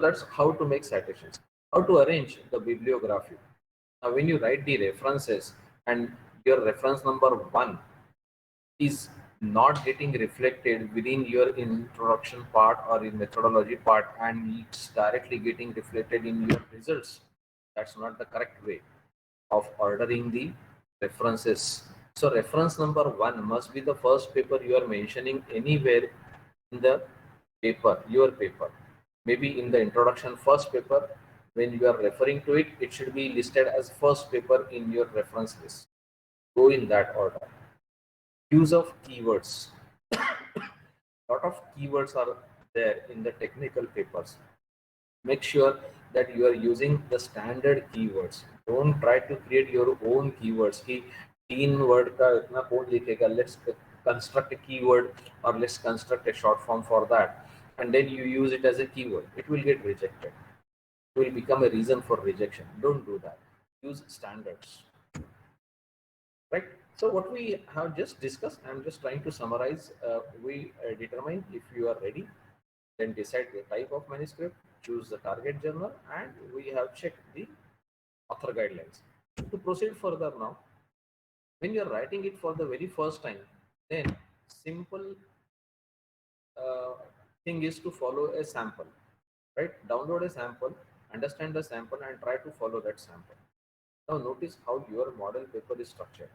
That's how to make citations. How to arrange the bibliography. Now, when you write the references and your reference number 1 is not getting reflected within your introduction part or in methodology part, and it's directly getting reflected in your results, that's not the correct way of ordering the references. So reference number 1 must be the first paper you are mentioning anywhere in the paper, your paper. Maybe in the introduction first paper, when you are referring to it, it should be listed as first paper in your reference list. Go in that order. Use of keywords. Lot of keywords are there in the technical papers. Make sure that you are using the standard keywords. Don't try to create your own keywords. कि 3 word का इतना कौन लिखेगा? Let's construct a keyword or let's construct a short form for that, and then you use it as a keyword. It will get rejected. It will become a reason for rejection. Don't do that. Use standards. Right. So what we have just discussed, I'm just trying to summarize. We determine if you are ready, then decide the type of manuscript, choose the target journal, and we have checked the author guidelines. To proceed further now, when you're writing it for the very first time, then simple uh, thing is to follow a sample, right? Download a sample, understand the sample, and try to follow that sample. Now notice how your model paper is structured,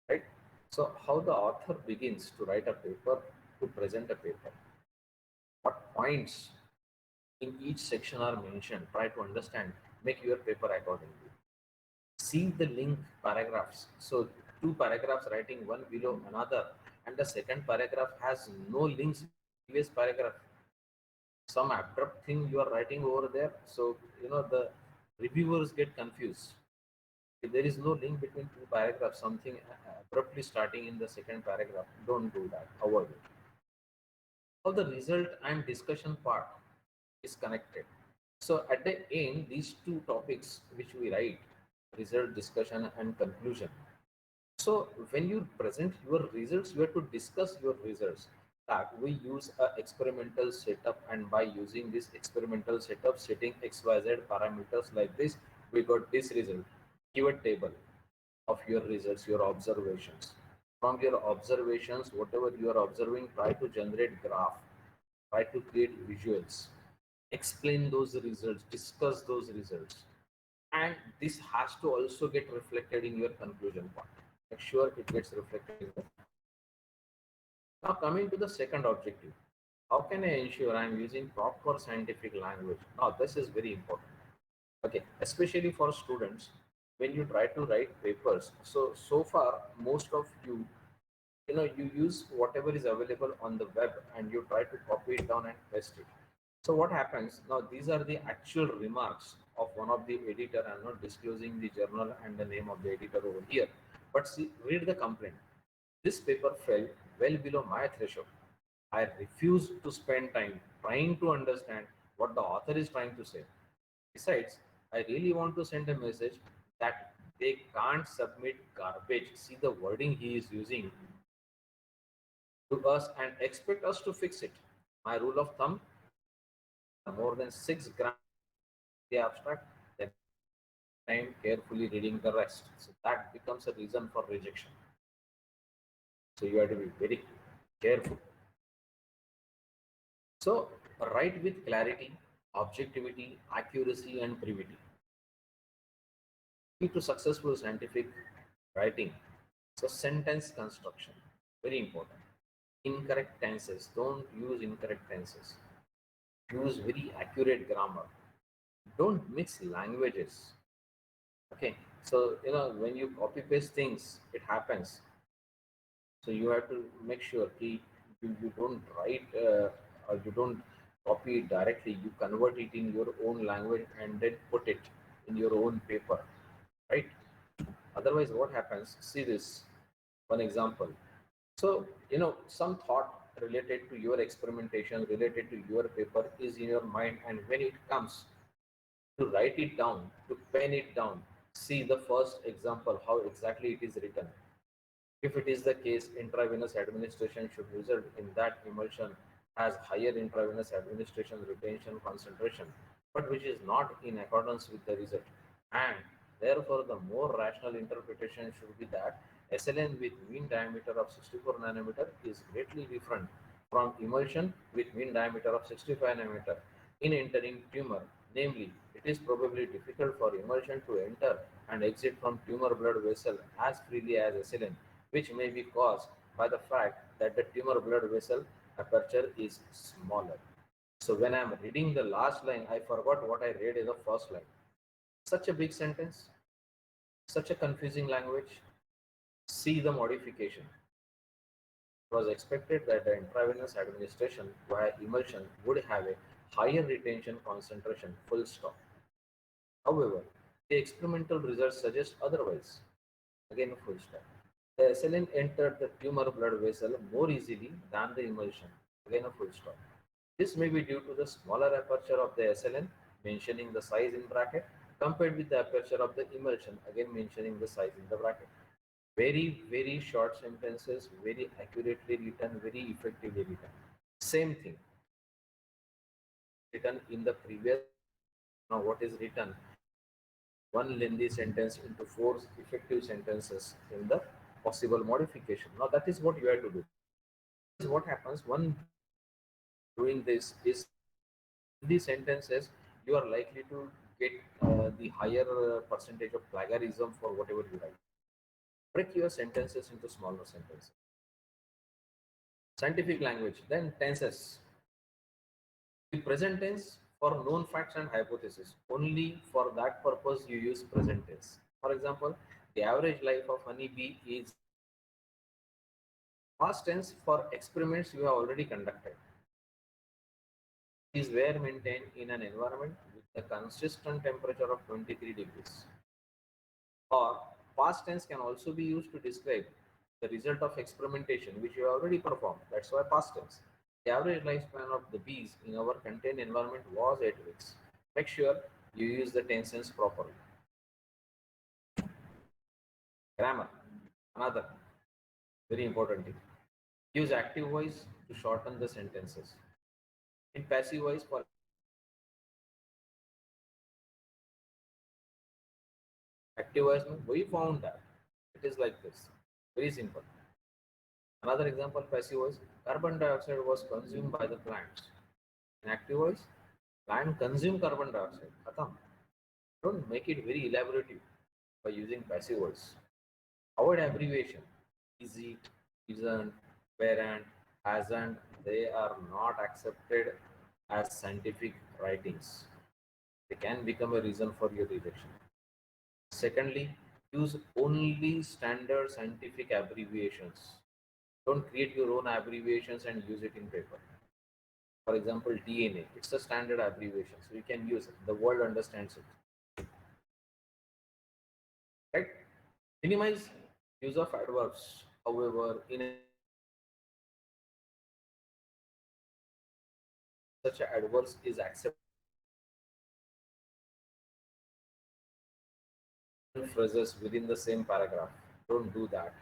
right? So how the author begins to write a paper, to present a paper, what points in each section are mentioned, try to understand, make your paper accordingly. See the link paragraphs. So 2 paragraphs writing one below another, and the second paragraph has no links with the previous paragraph. Some abrupt thing you are writing over there, so the reviewers get confused. If there is no link between 2 paragraphs, something abruptly starting in the second paragraph, don't do that. Avoid it. How the result and discussion part is connected. So at the end, these 2 topics which we write, result, discussion, and conclusion. So when you present your results, you have to discuss your results. That we use a experimental setup, and by using this experimental setup, setting XYZ parameters like this, we got this result. Give a table of your results, your observations. From your observations, whatever you are observing, try to generate graph, try to create visuals, explain those results, discuss those results, and this has to also get reflected in your conclusion part. Make sure it gets reflected in the. Now coming to the second objective, how can I ensure I am using proper scientific language? Now this is very important. Okay, especially for students, when you try to write papers. So far most of you, you use whatever is available on the web and you try to copy it down and paste it. So what happens now? These are the actual remarks of one of the editor. I'm not disclosing the journal and the name of the editor over here, but see, read the complaint. This paper fell well below my threshold. I refuse to spend time trying to understand what the author is trying to say. Besides, I really want to send a message that they can't submit garbage. See the wording he is using to us and expect us to fix it. My rule of thumb: more than 6 grams the abstract, then time carefully reading the rest. So that becomes a reason for rejection. So you have to be very careful. So write with clarity, objectivity, accuracy, and brevity. Key to successful scientific writing. So sentence construction, very important. Incorrect tenses, don't use incorrect tenses. Use very accurate grammar. Don't mix languages. Okay, so when you copy paste things, it happens. So you have to make sure you don't write or you don't copy it directly. You convert it in your own language and then put it in your own paper, right? Otherwise, what happens? See this one example. So some thought related to your experimentation, related to your paper is in your mind, and when it comes to write it down, to pen it down, see the first example, how exactly it is written. If it is the case, intravenous administration should result in that emulsion has higher intravenous administration retention concentration, but which is not in accordance with the result. And therefore, the more rational interpretation should be that SLN with mean diameter of 64 nanometer is greatly different from emulsion with mean diameter of 65 nanometer in entering tumor. Namely, it is probably difficult for emulsion to enter and exit from tumor blood vessel as freely as SLN, which may be caused by the fact that the tumor blood vessel aperture is smaller. So when I'm reading the last line, I forgot what I read in the first line. Such a big sentence, such a confusing language. See the modification. It was expected that the intravenous administration via emulsion would have a higher retention concentration, full stop. However, the experimental results suggest otherwise. Again, full stop. The SLN entered the tumor blood vessel more easily than the emulsion. Again, a full stop. This may be due to the smaller aperture of the SLN, mentioning the size in bracket, compared with the aperture of the emulsion, again mentioning the size in the bracket. Very, very short sentences, very accurately written, very effectively written. Same thing written in the previous. Now, what is written? One lengthy sentence into four effective sentences in the possible modification. Now, that is what you have to do. Is what happens one doing this is these sentences you are likely to get the higher percentage of plagiarism for whatever you write. Break your sentences into smaller sentences. Scientific language, then tenses. The present tense for known facts and hypotheses. Only for that purpose you use present tense. For example, the average life of honeybee is past tense for experiments you have already conducted. These were maintained in an environment with a consistent temperature of 23 degrees. Or past tense can also be used to describe the result of experimentation which you have already performed. That's why past tense. The average lifespan of the bees in our contained environment was 8 weeks. Make sure you use the tenses properly. Grammar, another very important thing. Use active voice to shorten the sentences. In passive voice, for active voice, we found that it is like this. Very simple. Another example, passive voice, carbon dioxide was consumed by the plants. In active voice, plant consume carbon dioxide. Khatam. Don't make it very elaborative by using passive voice. Avoid abbreviation. Is it, isn't, weren't, hasn't. They are not accepted as scientific writings. They can become a reason for your rejection. Secondly, use only standard scientific abbreviations. Don't create your own abbreviations and use it in paper. For example, DNA, it's a standard abbreviation, so you can use it. The world understands it. Right? Minimize use of adverbs. However, in such a adverse is accepted phrases within the same paragraph. Don't do that.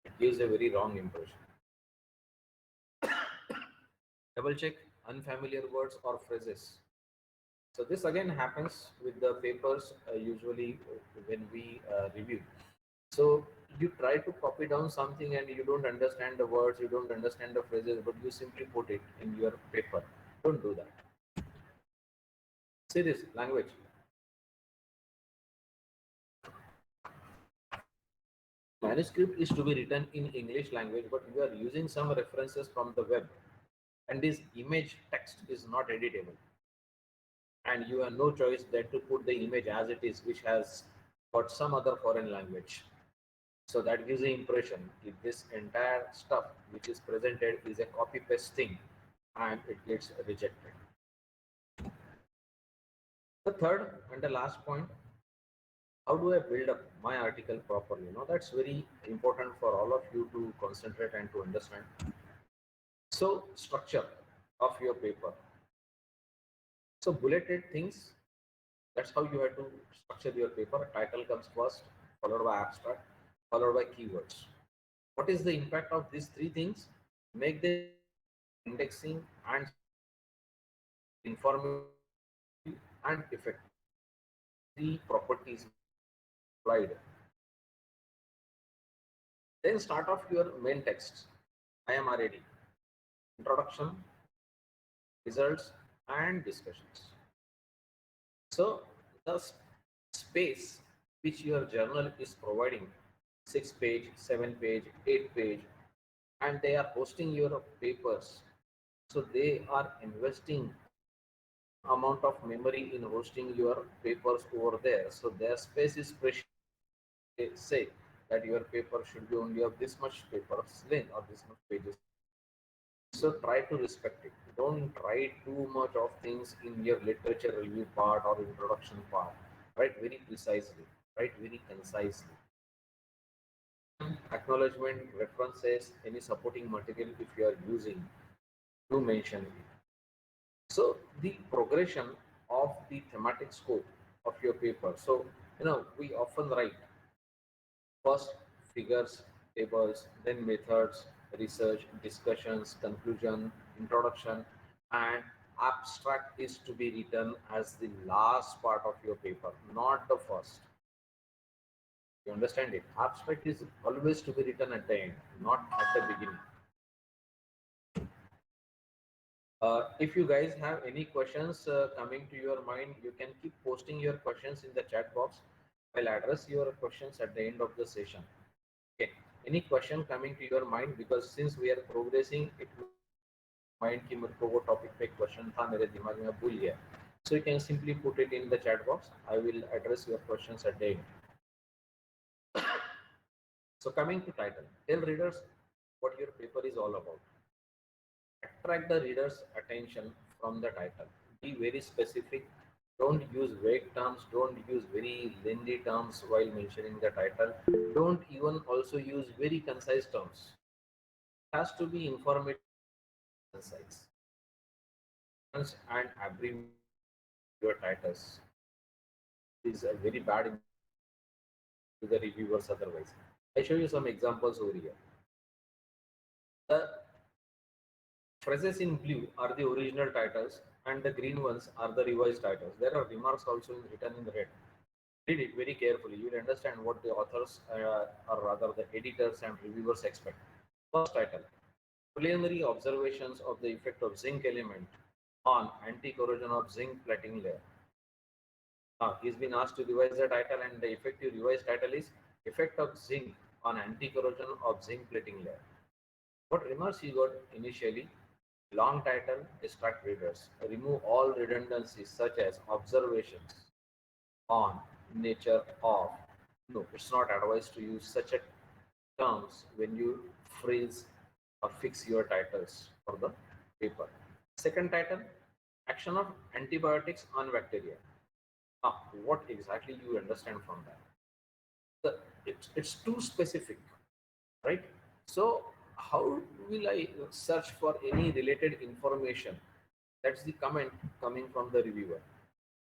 It gives a very wrong impression. Double check unfamiliar words or phrases. So this again happens with the papers usually when we review. So you try to copy down something and you don't understand the words, you don't understand the phrases, but you simply put it in your paper. Don't do that. See this language. Manuscript is to be written in English language, but you are using some references from the web, and this image text is not editable. And you have no choice than to put the image as it is, which has got some other foreign language. So that gives the impression if this entire stuff which is presented is a copy paste thing and it gets rejected. The third and the last point, how do I build up my article properly? That's very important for all of you to concentrate and to understand. So structure of your paper. So bulleted things, that's how you have to structure your paper. Title comes first, followed by abstract, followed by keywords. What is the impact of these three things? Make them indexing and informative and effective. Three properties applied. Then start off your main text. I am ready. Introduction, results, and discussions. So the space which your journal is providing, 6 page, 7 page, 8 page, and they are posting your papers. So they are investing amount of memory in hosting your papers over there. So their space is precious. They say that your paper should be only of this much papers length or this much pages. So try to respect it. Don't write too much of things in your literature review part or introduction part. Write very precisely, write very concisely. Acknowledgement, references, any supporting material if you are using, to mention it. So the progression of the thematic scope of your paper. So we often write first figures, tables, then methods, research, discussions, conclusion, introduction, and abstract is to be written as the last part of your paper, not the first. You understand it? Abstract is always to be written at the end, not at the beginning. If you guys have any questions coming to your mind, you can keep posting your questions in the chat box. I'll address your questions at the end of the session. Okay. Any question coming to your mind? Because since we are progressing, it mind ki mere ko wo topic pe question tha mere dimag mein bhul gaya. So you can simply put it in the chat box. I will address your questions at the end. So coming to title, tell readers what your paper is all about. Attract the reader's attention from the title. Be very specific. Don't use vague terms. Don't use very lengthy terms while mentioning the title. Don't even also use very concise terms. It has to be informative, concise. And abbreviate your titles is a very bad to the reviewers otherwise. I show you some examples over here. The phrases in blue are the original titles and the green ones are the revised titles. There are remarks also written in red. Read it very carefully. You will understand what the authors or rather the editors and reviewers expect. First title, preliminary observations of the effect of zinc element on anti-corrosion of zinc plating layer. Now, he's been asked to revise the title and the effective revised title is effect of zinc on anti-corrosion of zinc plating layer. What remarks he got initially? Long title, distract readers. Remove all redundancies such as observations on, nature of. No, it's not advised to use such a terms when you phrase or fix your titles for the paper. Second title, action of antibiotics on bacteria. What exactly you understand from that? It's too specific, right? So how will I search for any related information? That's the comment coming from the reviewer.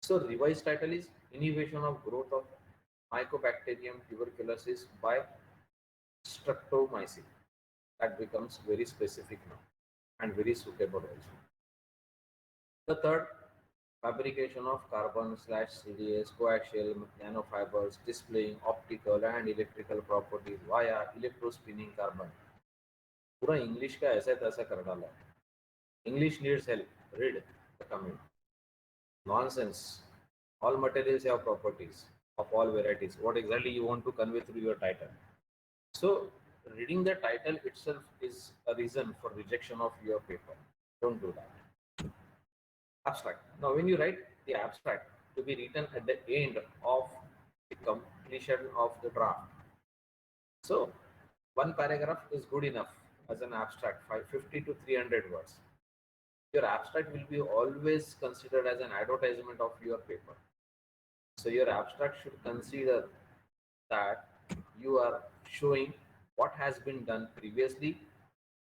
So revised title is inhibition of growth of Mycobacterium tuberculosis by streptomycin. That becomes very specific now and very suitable also. The third, fabrication of carbon slash CDS coaxial nanofibers displaying optical and electrical properties via electrospinning carbon. पूरा English का ऐसा तैसा कर डाला है. English needs help. Read the comment. Nonsense. All materials have properties of all varieties. What exactly you want to convey through your title? So reading the title itself is a reason for rejection of your paper. Don't do that. Abstract. Now when you write the abstract to be written at the end of the completion of the draft. So one paragraph is good enough as an abstract, 550 to 300 words. Your abstract will be always considered as an advertisement of your paper. So your abstract should consider that you are showing what has been done previously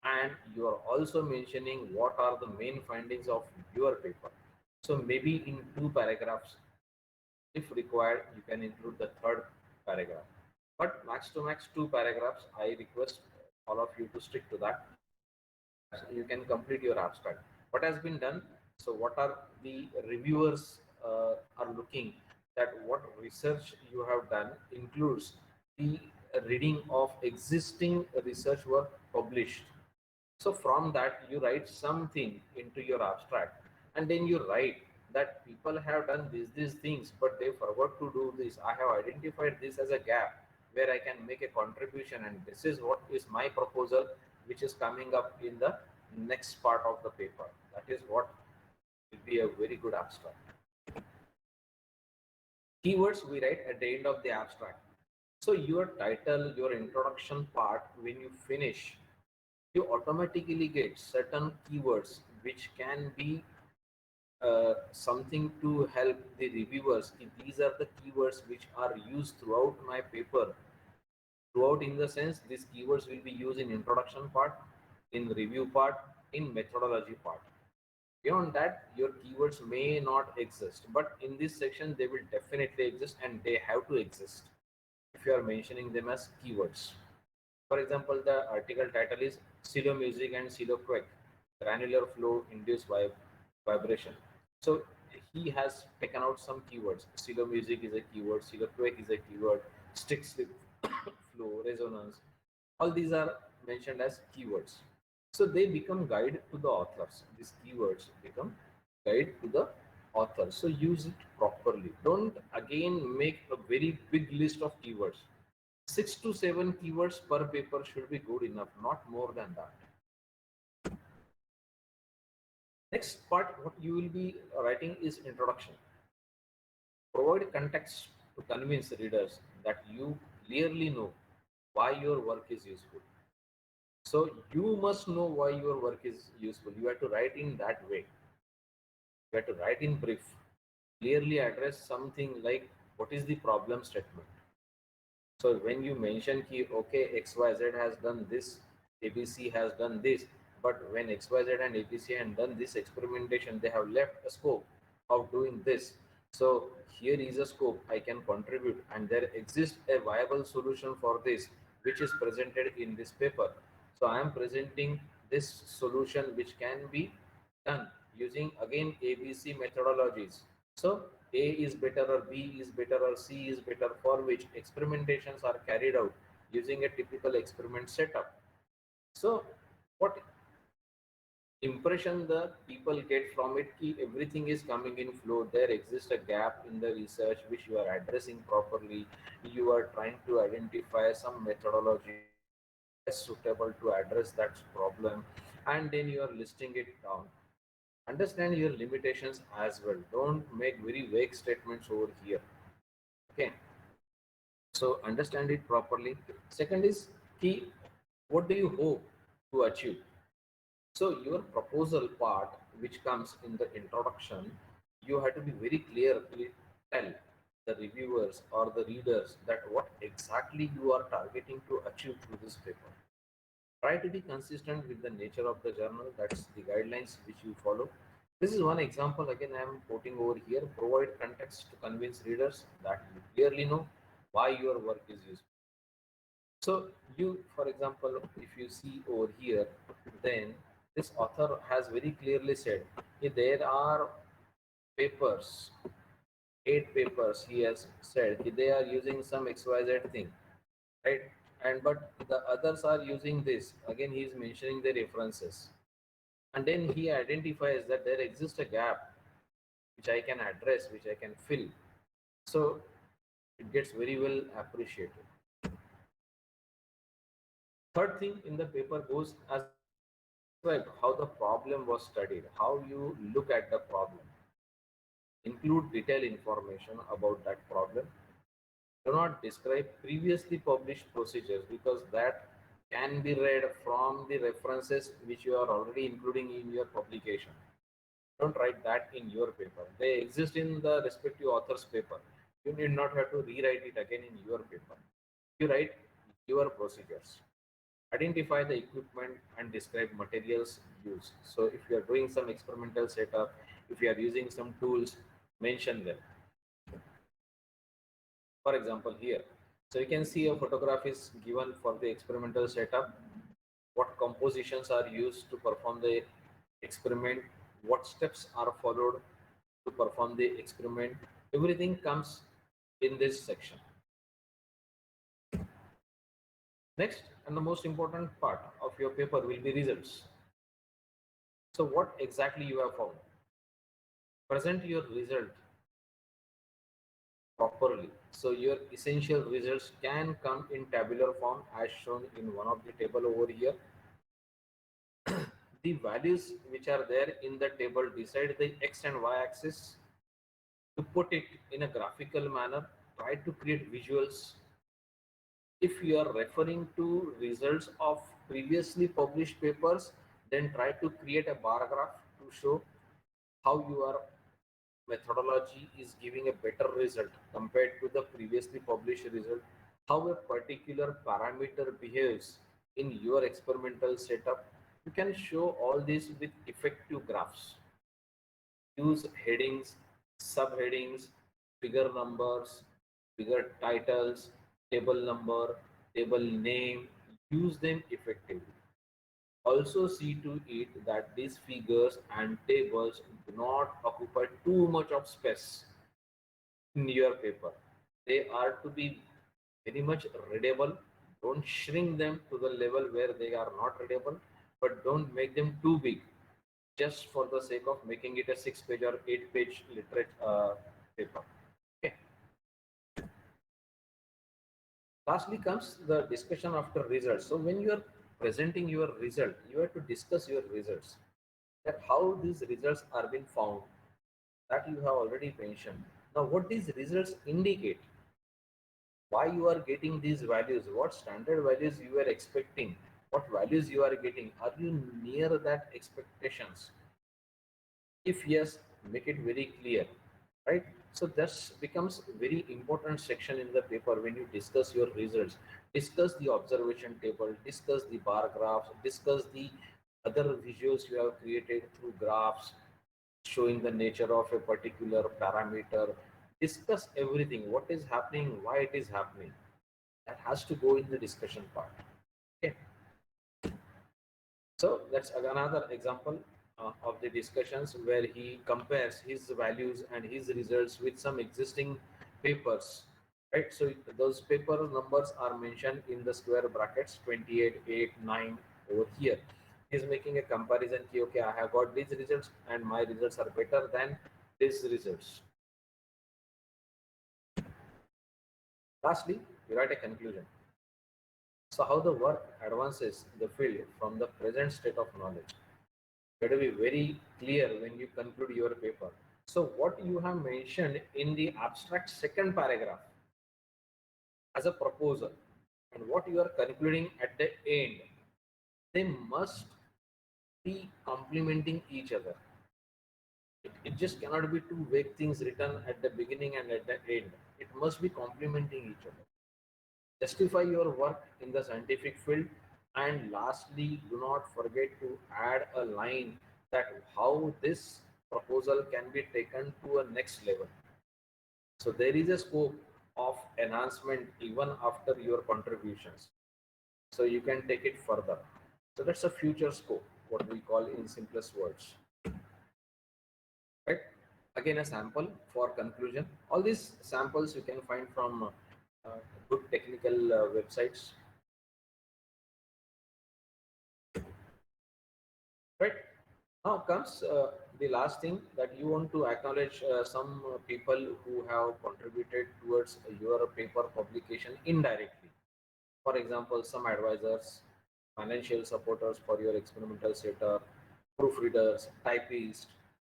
and you are also mentioning what are the main findings of your paper. So maybe in 2 paragraphs, if required, you can include the third paragraph. But max to max 2 paragraphs, I request all of you to stick to that. you can complete your abstract. What has been done? So what are the reviewers are looking that what research you have done includes the reading of existing research work published. So from that you write something into your abstract, and then you write that people have done these things, but they forgot to do this. I have identified this as a gap where I can make a contribution, and this is what is my proposal, which is coming up in the next part of the paper. That is what will be a very good abstract. Keywords we write at the end of the abstract. So your title, your introduction part, when you finish, you automatically get certain keywords which can be something to help the reviewers. If these are the keywords which are used throughout my paper, throughout in the sense these keywords will be used in introduction part, in review part, in methodology part. Beyond that, your keywords may not exist, but in this section they will definitely exist, and they have to exist if you are mentioning them as keywords. For example, the article title is Silo Music and Silo Quake, Granular Flow Induced Vibration. So he has taken out some keywords. Silo Music is a keyword, Silo Quake is a keyword, Stick Slip Flow, Resonance. All these are mentioned as keywords. So they become guide to the authors. These keywords become guide to the author. So use it properly. Don't again make a very big list of keywords. 6 to 7 keywords per paper should be good enough, not more than that. Next part, what you will be writing is introduction. Provide context to convince readers that you clearly know why your work is useful. So you must know why your work is useful. You have to write in that way. You have to write in brief. Clearly address something like what is the problem statement. So when you mention ki, okay, XYZ has done this, ABC has done this, but when XYZ and ABC have done this experimentation, they have left a scope of doing this. So here is a scope I can contribute, and there exists a viable solution for this, which is presented in this paper. So I am presenting this solution which can be done using again ABC methodologies. So A is better or B is better or C is better, for which experimentations are carried out using a typical experiment setup. So what impression the people get from it, ki everything is coming in flow, there exists a gap in the research which you are addressing properly, you are trying to identify some methodology best suitable to address that problem, and then you are listing it down. Understand your limitations as well. Don't make very vague statements over here. Okay. So understand it properly. Second is key. What do you hope to achieve? So your proposal part, which comes in the introduction, you have to be very clearly tell the reviewers or the readers that what exactly you are targeting to achieve through this paper. Try to be consistent with the nature of the journal. That's the guidelines which you follow. This is one example. Again, I am quoting over here. Provide context to convince readers that you clearly know why your work is useful. So you, for example, if you see over here, then this author has very clearly said there are papers, 8 papers. He has said they are using some XYZ thing, right? And but the others are using this. Again, he is mentioning the references, and then he identifies that there exists a gap which I can address, which I can fill. So it gets very well appreciated. Third thing in the paper goes as describe how the problem was studied, how you look at the problem. Include detailed information about that problem. Do not describe previously published procedures, because that can be read from the references which you are already including in your publication. Don't write that in your paper. They exist in the respective author's paper. You need not have to rewrite it again in your paper. You write your procedures. Identify the equipment and describe materials used. So if you are doing some experimental setup, if you are using some tools, mention them. For example, here, so you can see a photograph is given for the experimental setup. what compositions are used to perform the experiment, what steps are followed to perform the experiment. Everything comes in this section. Next, and the most important part of your paper will be results. So what exactly you have found? Present your result properly. So your essential results can come in tabular form as shown in one of the table over here. The values which are there in the table decide the x and y axis. To put it in a graphical manner, try to create visuals. If you are referring to results of previously published papers, then try to create a bar graph to show how your methodology is giving a better result compared to the previously published result, how a particular parameter behaves in your experimental setup. You can show all this with effective graphs. Use headings, subheadings, figure numbers, figure titles, table number, table name. Use them effectively. Also see to it that these figures and tables do not occupy too much of space in your paper. They are to be very much readable. Don't shrink them to the level where they are not readable, but don't make them too big just for the sake of making it a 6-page or 8-page literate paper. Okay. Lastly comes the discussion after results. So when you are presenting your result, you have to discuss your results. That how these results are being found, that you have already mentioned. Now, what these results indicate, why you are getting these values, what standard values you are expecting, what values you are getting, are you near that expectations? If yes, make it very clear, right? So that becomes very important section in the paper when you discuss your results. Discuss the observation table, discuss the bar graphs, discuss the other visuals you have created through graphs showing the nature of a particular parameter. Discuss everything, what is happening, why it is happening. That has to go in the discussion part. Okay. So that's another example of the discussions where he compares his values and his results with some existing papers, right? So those paper numbers are mentioned in the square brackets 28, 8, 9 over here. He's making a comparison. Okay, I have got these results and my results are better than these results. Lastly, we write a conclusion. So how the work advances the field from the present state of knowledge. You have to be very clear when you conclude your paper. So what you have mentioned in the abstract second paragraph as a proposal and what you are concluding at the end, they must be complementing each other. It just cannot be two vague things written at the beginning and at the end. It must be complementing each other. Justify your work in the scientific field, and lastly, do not forget to add a line that how this proposal can be taken to a next level. So there is a scope of enhancement even after your contributions, so you can take it further. So that's a future scope, what we call in simplest words, right? Again, a sample for conclusion. All these samples you can find from good technical websites. Right. Now comes the last thing, that you want to acknowledge some people who have contributed towards your paper publication indirectly. For example, some advisors, financial supporters for your experimental setup, proofreaders, typists,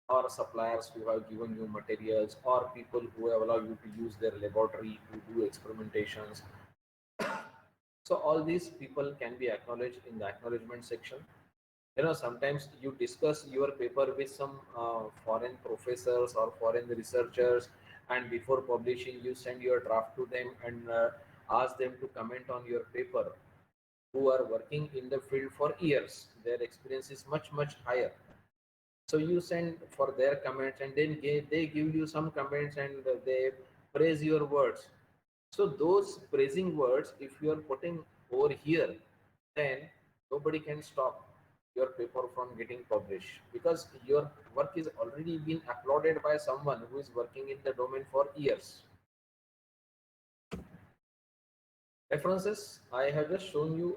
or suppliers who have given you materials, or people who have allowed you to use their laboratory to do experimentations. So all these people can be acknowledged in the acknowledgement section. Sometimes you discuss your paper with some foreign professors or foreign researchers, and before publishing you send your draft to them and ask them to comment on your paper, who are working in the field for years. Their experience is much higher, so you send for their comments, and then they give you some comments and they praise your words. So those praising words, if you are putting over here, then Nobody can stop your paper from getting published because your work is already been uploaded by someone who is working in the domain for years. References, I have just shown you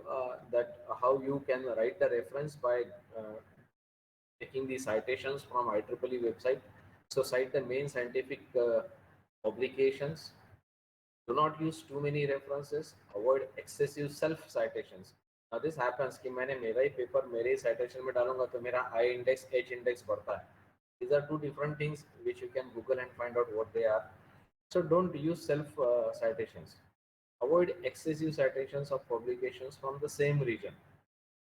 that how you can write the reference by taking the citations from IEEE website. So cite the main scientific publications. Do not use too many references. Avoid excessive self citations. Now this happens कि मैंने मेरा ही paper मेरे ही citation में डालूंगा तो मेरा I index H index बढ़ता है. These are two different things which you can Google and find out what they are. So don't use self citations. Avoid excessive citations of publications from the same region.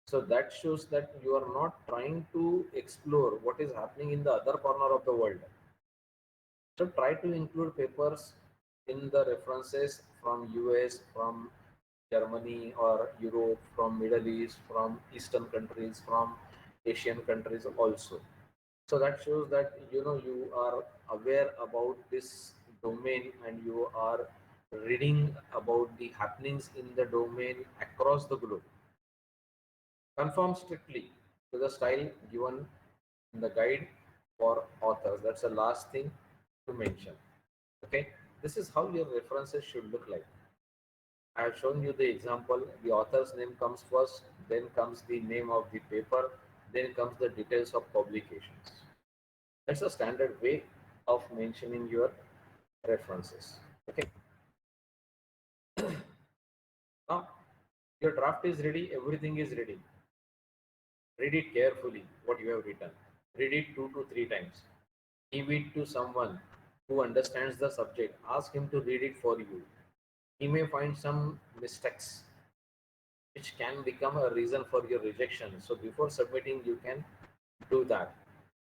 So that shows that you are not trying to explore what is happening in the other corner of the world. So try to include papers in the references from US, from Germany or Europe, from Middle East, from Eastern countries, from Asian countries also. So that shows that you are aware about this domain and you are reading about the happenings in the domain across the globe. Conform strictly to the style given in the guide for authors. That's the last thing to mention. Okay, this is how your references should look like. I have shown you the example. The author's name comes first, then comes the name of the paper, then comes the details of publications. That's a standard way of mentioning your references. Okay, now your draft is ready, everything is ready. Read it carefully, what you have written. Read it 2 to 3 times. Give it to someone who understands the subject. Ask him to read it for you. He may find some mistakes which can become a reason for your rejection. So before submitting, you can do that.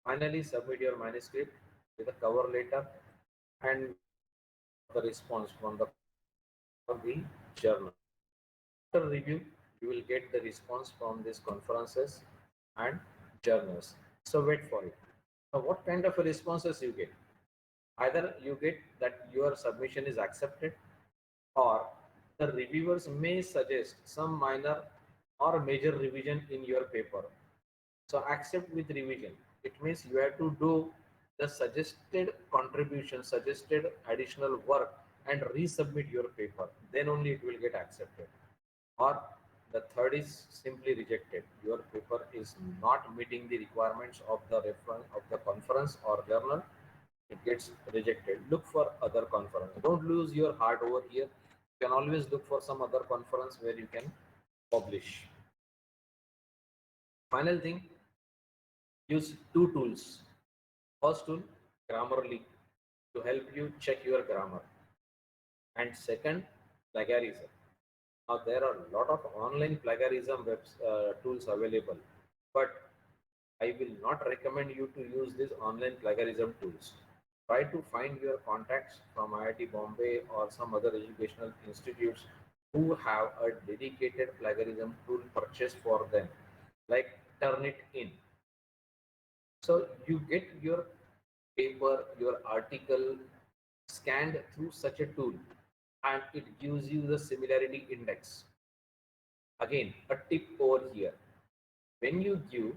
Finally, submit your manuscript with a cover letter and the response from the journal. After review, you will get the response from these conferences and journals. So wait for it. Now, what kind of a responses you get? Either you get that your submission is accepted, or the reviewers may suggest some minor or major revision in your paper. So accept with revision. It means you have to do the suggested contribution, suggested additional work and resubmit your paper. Then only it will get accepted. Or the third is simply rejected. Your paper is not meeting the requirements of the reference of the conference or journal. It gets rejected. Look for other conference. Don't lose your heart over here. You can always look for some other conference where you can publish. Final thing, use two tools. First tool, Grammarly, to help you check your grammar. And second, plagiarism. Now there are a lot of online plagiarism tools available, but I will not recommend you to use these online plagiarism tools. Try to find your contacts from IIT Bombay or some other educational institutes who have a dedicated plagiarism tool purchased for them, like Turnitin. So you get your paper, your article scanned through such a tool and it gives you the similarity index. Again, a tip over here. When you give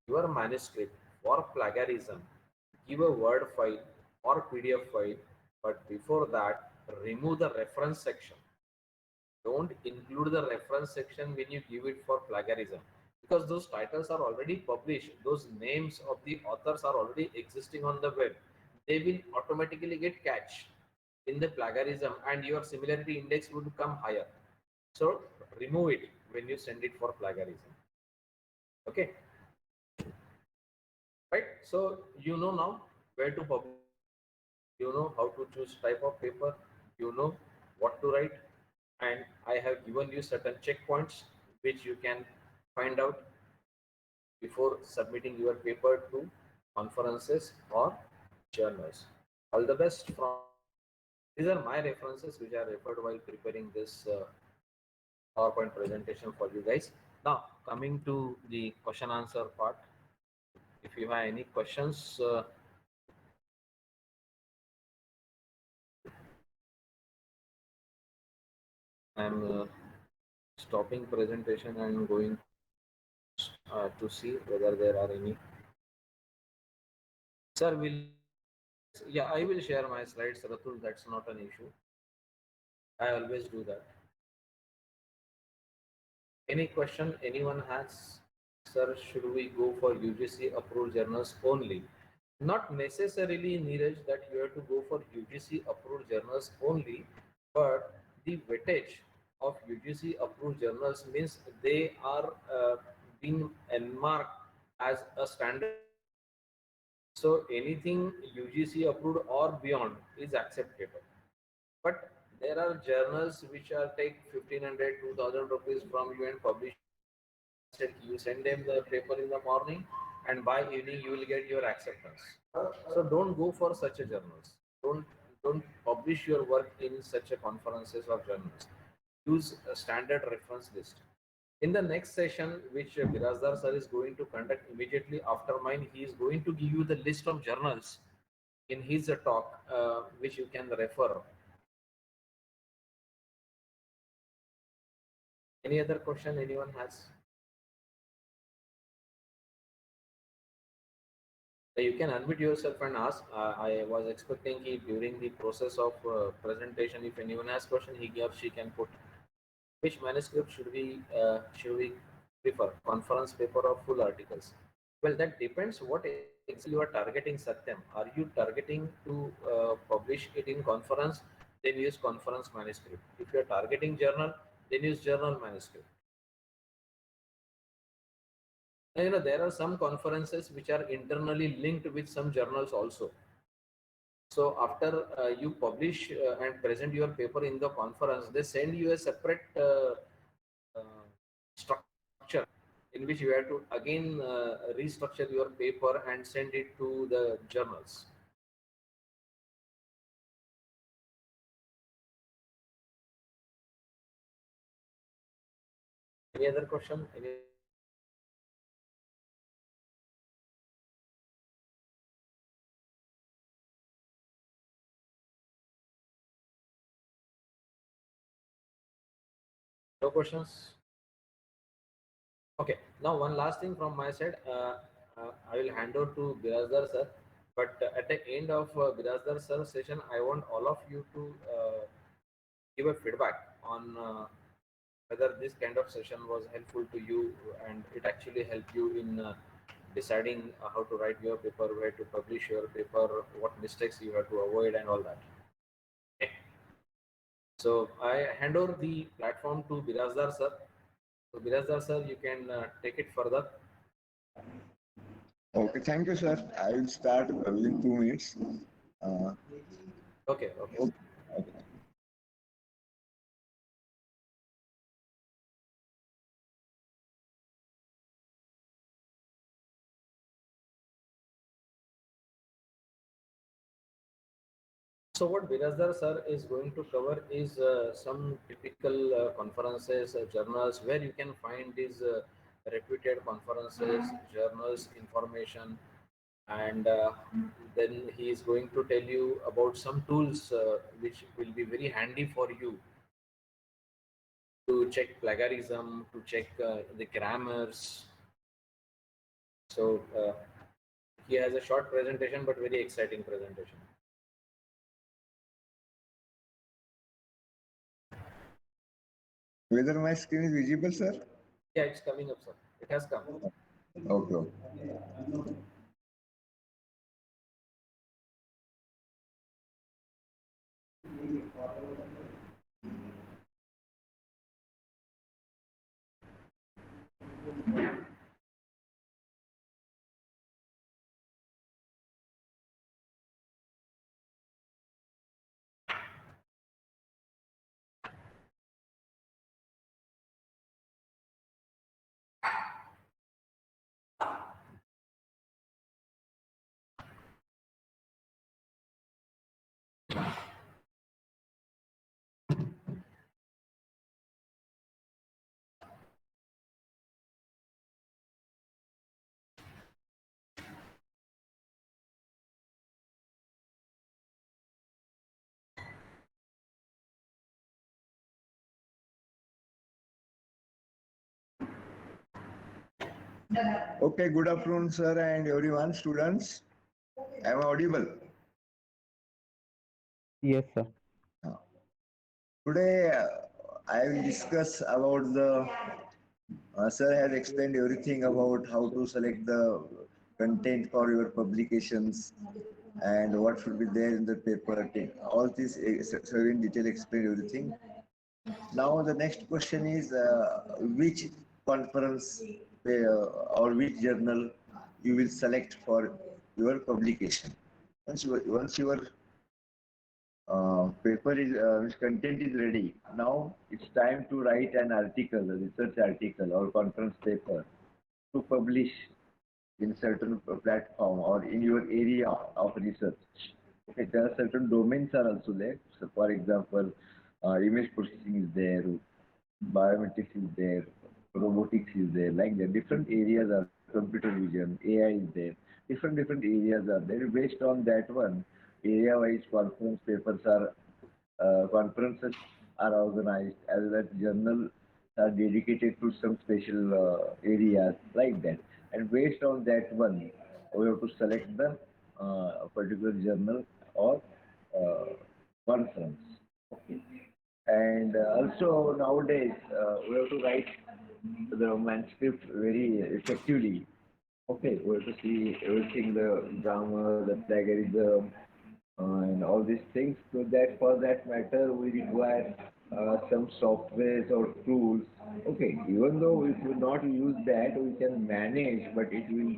your manuscript for plagiarism, give a Word file or PDF file, but before that, remove the reference section. Don't include the reference section when you give it for plagiarism because those titles are already published. Those names of the authors are already existing on the web. They will automatically get catched in the plagiarism and your similarity index would come higher. So remove it when you send it for plagiarism. Okay, right? So you know now where to publish, you know how to choose type of paper, you know what to write, and I have given you certain checkpoints which you can find out before submitting your paper to conferences or journals. All the best from these are my references which I referred while preparing this PowerPoint presentation for you guys. Now coming to the question answer part. If you have any questions, I'm stopping presentation and going to see whether there are any. Sir, will yeah, I will share my slides, Ratul. That's not an issue. I always do that. Any question anyone has? Sir, should we go for UGC approved journals only? Not necessarily, Neeraj, that you have to go for UGC approved journals only, but the weightage of UGC approved journals means they are being enmarked as a standard. So anything UGC approved or beyond is acceptable. But there are journals which are take 1500, 2000 rupees from you and publish. You send them the paper in the morning, and by evening you will get your acceptance. So don't go for such a journals. Don't publish your work in such a conferences or journals. Use a standard reference list. In the next session, which Birazdar sir is going to conduct immediately after mine, he is going to give you the list of journals in his talk, which you can refer. Any other question anyone has? You can unmute yourself and ask. I was expecting during the process of presentation, if anyone has question, he or she can put. Which manuscript should we prefer? Conference paper or full articles? Well, that depends what exactly you are targeting, Satyam. Are you targeting to publish it in conference? Then use conference manuscript. If you are targeting journal, then use journal manuscript. And, there are some conferences which are internally linked with some journals also. So after you publish and present your paper in the conference, they send you a separate structure in which you have to again restructure your paper and send it to the journals. Any other question? No questions? Okay. Now one last thing from my side. I will hand over to Birazdar sir. But at the end of Birazdar sir session, I want all of you to give a feedback on whether this kind of session was helpful to you and it actually helped you in deciding how to write your paper, where to publish your paper, what mistakes you have to avoid, and all that. Okay. So I hand over the platform to Birazdar sir. So Birazdar sir, you can take it further. Okay, thank you, sir. I will start within 2 minutes. Uh, Okay, okay. okay. Okay. So what Birazdar sir is going to cover is some typical conferences, journals where you can find these reputed conferences, journals, information, and then he is going to tell you about some tools which will be very handy for you to check plagiarism, to check the grammars. So he has a short presentation but very exciting presentation. Whether my screen is visible, sir? Yeah, it's coming up, sir. It has come. Okay. Okay. Okay, good afternoon, sir, and everyone, students. Am I audible? Yes, sir. Uh, Today, I will discuss about the. Sir has explained everything about how to select the content for your publications and what should be there in the paper. All this, sir in detail explained everything. Now the next question is which conference or which journal you will select for your publication. Once your paper is content is ready, now it's time to write an article, a research article or conference paper to publish in certain platform or in your area of research. Okay, there are certain domains are also there. So, for example, image processing is there, biometrics is there, robotics is there, like the different areas are computer vision, AI is there, different areas are there. Based on that one, area-wise conferences are organized as well as journals are dedicated to some special areas like that. And based on that one, we have to select the particular journal or uh, conference. Okay. And also nowadays, we have to write the manuscript very effectively. Okay, we have to see everything, the grammar, the plagiarism, and all these things. So that for that matter, we require some softwares or tools. Okay, even though if you not use that, we can manage, but it will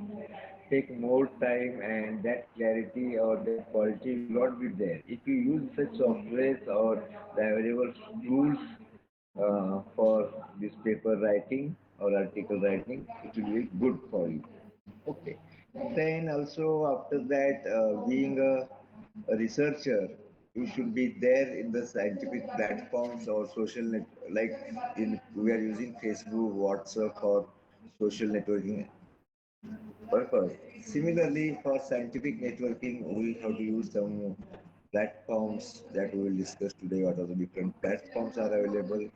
take more time and that clarity or that quality will not be there. If you use such softwares or the available tools for this paper writing or article writing, it will be good for you. Okay. Then also after that, being a researcher, you should be there in the scientific platforms or social net, like in we are using Facebook, WhatsApp for social networking purpose. Similarly, for scientific networking, we have to use some platforms that we will discuss today. What are the different platforms are available,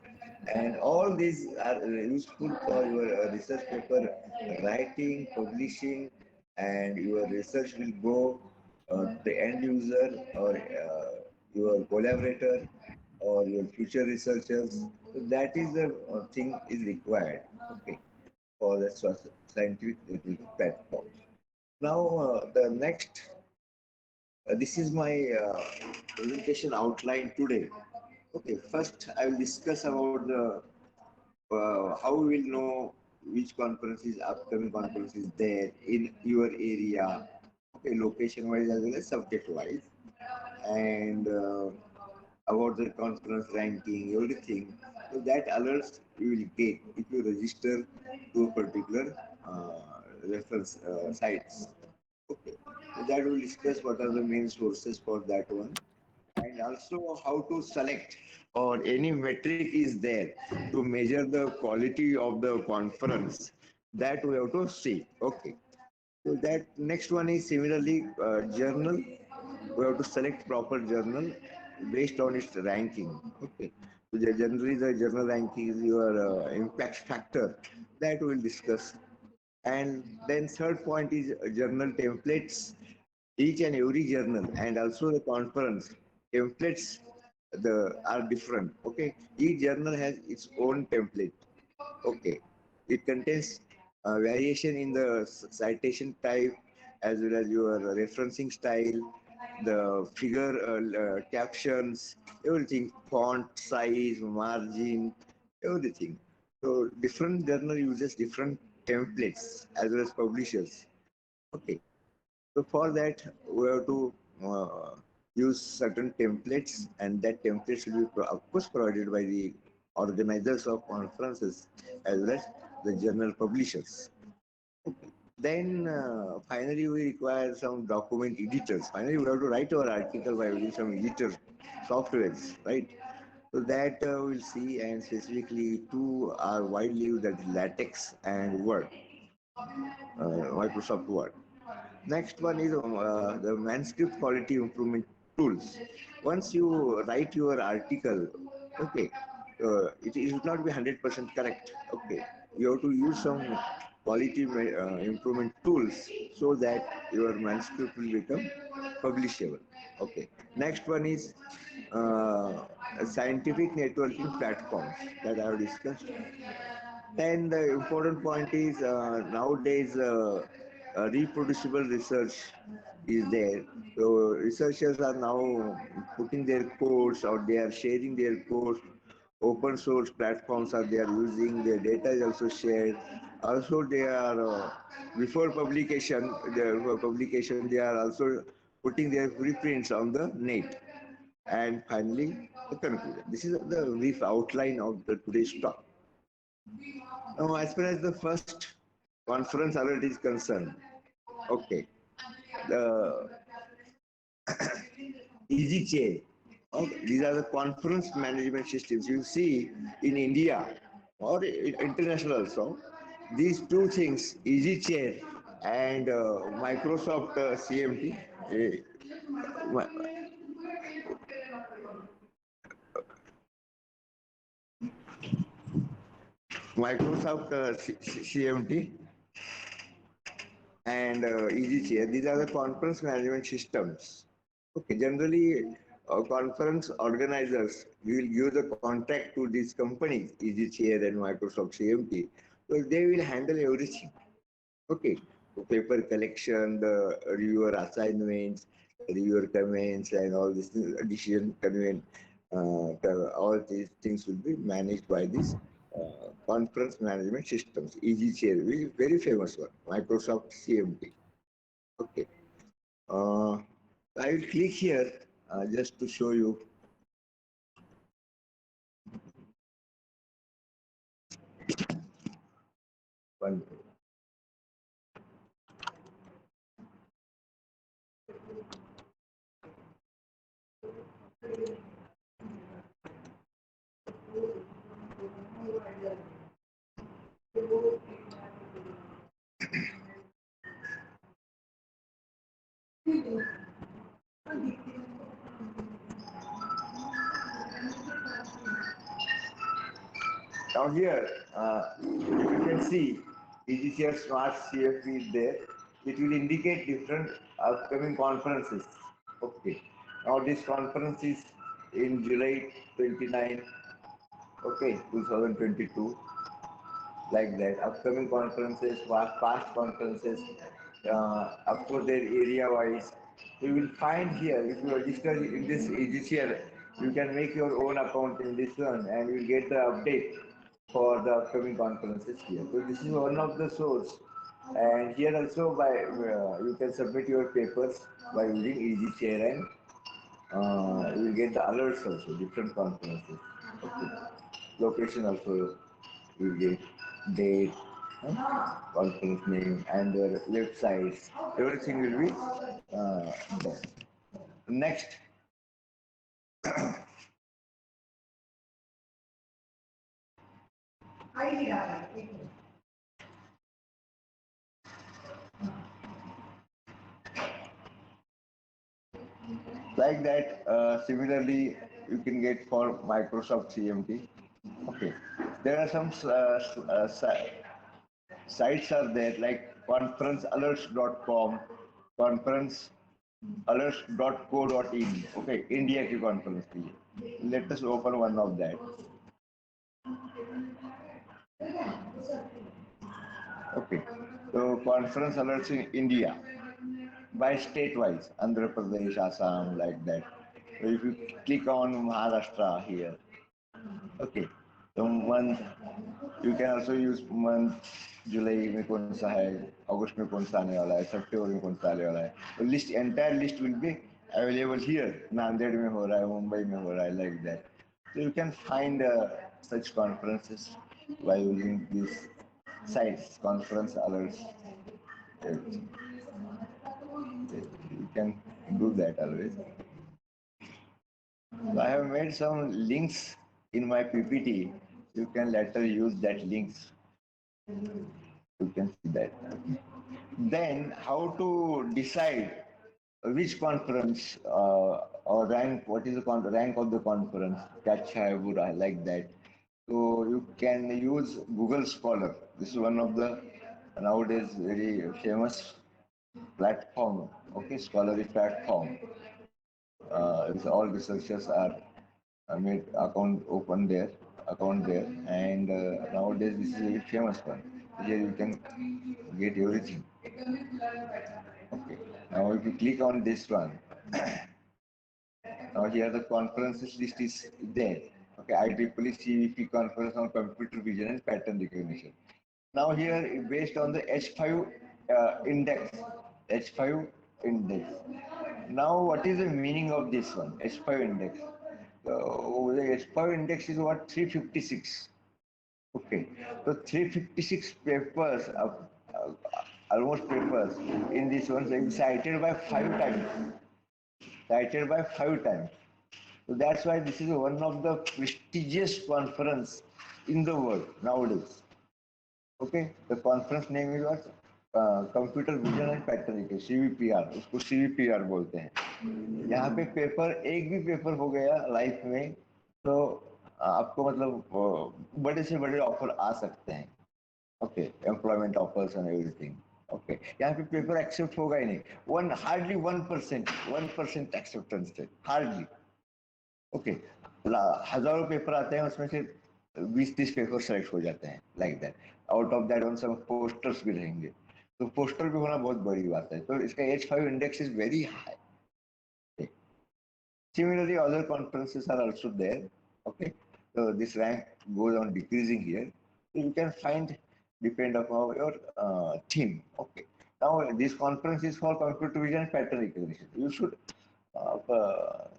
and all these are useful for your research paper writing, publishing, and your research will go to the end user or your collaborator or your future researchers. So that is the thing is required. Okay, for the scientific platform. Now, the next, this is my presentation outline today. Okay, first I will discuss about the how we will know which conferences, upcoming conferences there in your area. Okay, location wise as well as subject wise, and about the conference ranking, everything. So that alerts you will get if you register to a particular reference sites. Okay. So that will discuss what are the main sources for that one and also how to select or any metric is there to measure the quality of the conference that we have to see. Okay. So that next one is similarly journal. We have to select proper journal based on its ranking. Okay. So generally the journal ranking is your impact factor that we will discuss. And then third point is journal templates. Each and every journal and also the conference templates are different. Okay. Each journal has its own template. Okay. It contains variation in the citation type as well as your referencing style, the figure captions, everything, font size, margin, everything. So different journal uses different templates as well as publishers. Okay. So for that, we have to use certain templates, and that template should be, of course, provided by the organizers of conferences as well as the journal publishers. Then finally, we require some document editors. Finally, we have to write our article by using some editor softwares, right? So that we'll see, and specifically two are widely used, that is Latex and Word, Microsoft Word. Next one is the manuscript quality improvement tools. Once you write your article, okay, it should not be 100% correct. Okay, you have to use some quality improvement tools so that your manuscript will become publishable. Okay. Next one is scientific networking platforms that I have discussed. Then the important point is nowadays reproducible research is there. So researchers are now putting their codes or they are sharing their codes. Open source platforms are they are using. Their data is also shared. Also, they are before publication they are also putting their preprints on the net. And finally, the conclusion. This is the brief outline of the today's talk. Now, as far as the first conference alert is concerned, okay, the easy chain. Okay, these are the conference management systems you see in India or international also. These two things, easy chair and Microsoft CMT, Microsoft CMT and EasyChair. These are the conference management systems. Okay, generally, conference organizers will give the contract to these companies, EasyChair and Microsoft CMT. So they will handle everything. Okay, so paper collection, the reviewer assignments, reviewer comments, and all this decision convent. All these things will be managed by this conference management systems. EasyChair, very famous one, Microsoft CMT. Okay. Uh, I will click here just to show you one. Now here, you can see EasyChair Smart CFP is there. It will indicate different upcoming conferences. Okay. Now this conference is in July 29, okay, 2022, like that. Upcoming conferences, past conferences, of course, their area wise. You will find here, if you register in this EasyChair, you can make your own account in this one and you will get the update for the upcoming conferences here. So this is one of the source. And here also by you can submit your papers by using EasyChair and you will get the alerts also, different conferences. Okay. Location also you will get date, conference name, and their websites. Everything will be there. Next, like that, similarly, you can get for Microsoft CMT. Okay, there are some sites are there like conferencealerts.com, conferencealerts.co.in. Okay, India की conference के लिए. Let us open one of that. Okay, so conference alerts in India by state-wise, Andhra Pradesh, Assam, like that. So if you click on Maharashtra here, okay, so month, you can also use month, जुलाई में कौन सा है, अगस्त में कौन सा आने वाला है, सितंबर में कौन सा आने वाला है. तो list entire list will be available here. Nanded में हो रहा है, मुंबई में हो रहा है, like that. So you can find such conferences by using these sites, conference alerts. You can do that always. So I have made some links in my PPT. You can later use that links. You can see that. Then how to decide which conference or rank, what is the rank of the conference, catch hai, bura hai, like that. So you can use Google Scholar. This is one of the nowadays very famous platform, okay, scholarly platform. With all researchers are made account there, and nowadays this is a very famous one. Here you can get everything. Okay. Now if you click on this one, now here the conferences list is there. Okay, IEEE CVP conference on computer vision and pattern recognition. Now here, based on the H5 index, H5 index. Now, what is the meaning of this one, H5 index? The H5 index is what, 356. Okay, so 356 papers, almost papers in this one, they cited by 5 times, cited by 5 times. So that's why this is one of the prestigious conference in the world nowadays. Okay, the conference name is what, computer vision and pattern recognition, CVPR, उसको CVPR बोलते हैं। यहाँ पे paper, एक भी paper हो गया life में तो आपको मतलब बड़े से बड़े ऑफर आ सकते हैं। Okay, employment offers and everything. Okay, यहाँ पे पेपर एक्सेप्ट होगा ही नहीं, hardly 1% acceptance rate, hardly. Okay, हजारों पेपर आते हैं, उसमें से 20-30 पेपर सेलेक्ट हो जाते हैं, like that. Out of that one सब पोस्टर्स भी रहेंगे, तो पोस्टर भी होना बहुत बड़ी बात है। तो इसका H5 index is very high. Similarly, other conferences are also there. Okay, so this rank goes on decreasing here. So you can find depend upon your theme. Okay, now this conference is for computer vision and pattern recognition. You should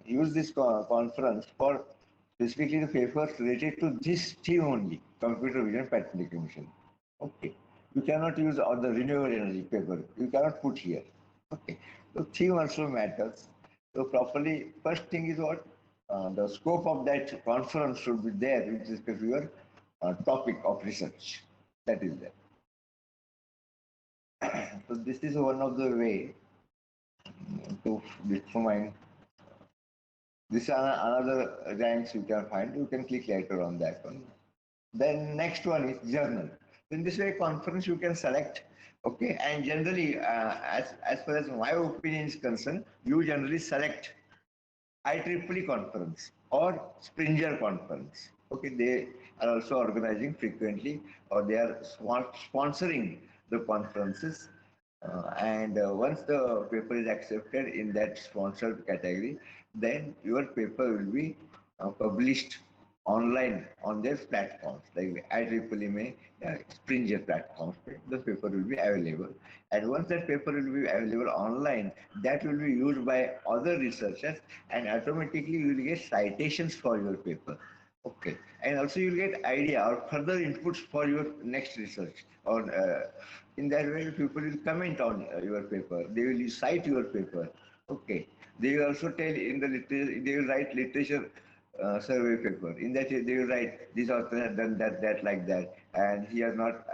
use this conference for specifically the papers related to this theme only, computer vision pattern recognition. Okay, you cannot use all the renewable energy paper. You cannot put here. Okay, so theme also matters. So properly, first thing is what the scope of that conference should be there with respect to your topic of research. That is there. So this is one of the way to determine. This is another ranks you can find. You can click later on that one. Then next one is journal. In this way, conference you can select. Okay, and generally, as far as my opinion is concerned, you generally select IEEE conference or Springer conference. Okay, they are also organizing frequently, or they are sponsoring the conferences. And once the paper is accepted in that sponsored category, then your paper will be published online on their platforms, like IEEE may Springer platforms. The paper will be available, and once that paper will be available online, that will be used by other researchers, and automatically you will get citations for your paper. Okay, and also you will get idea or further inputs for your next research. Or in that way, people will comment on your paper. They will cite your paper. Okay, they will also tell in the literature. They will write literature survey paper. In that they will write this author has done that, like that, and he has not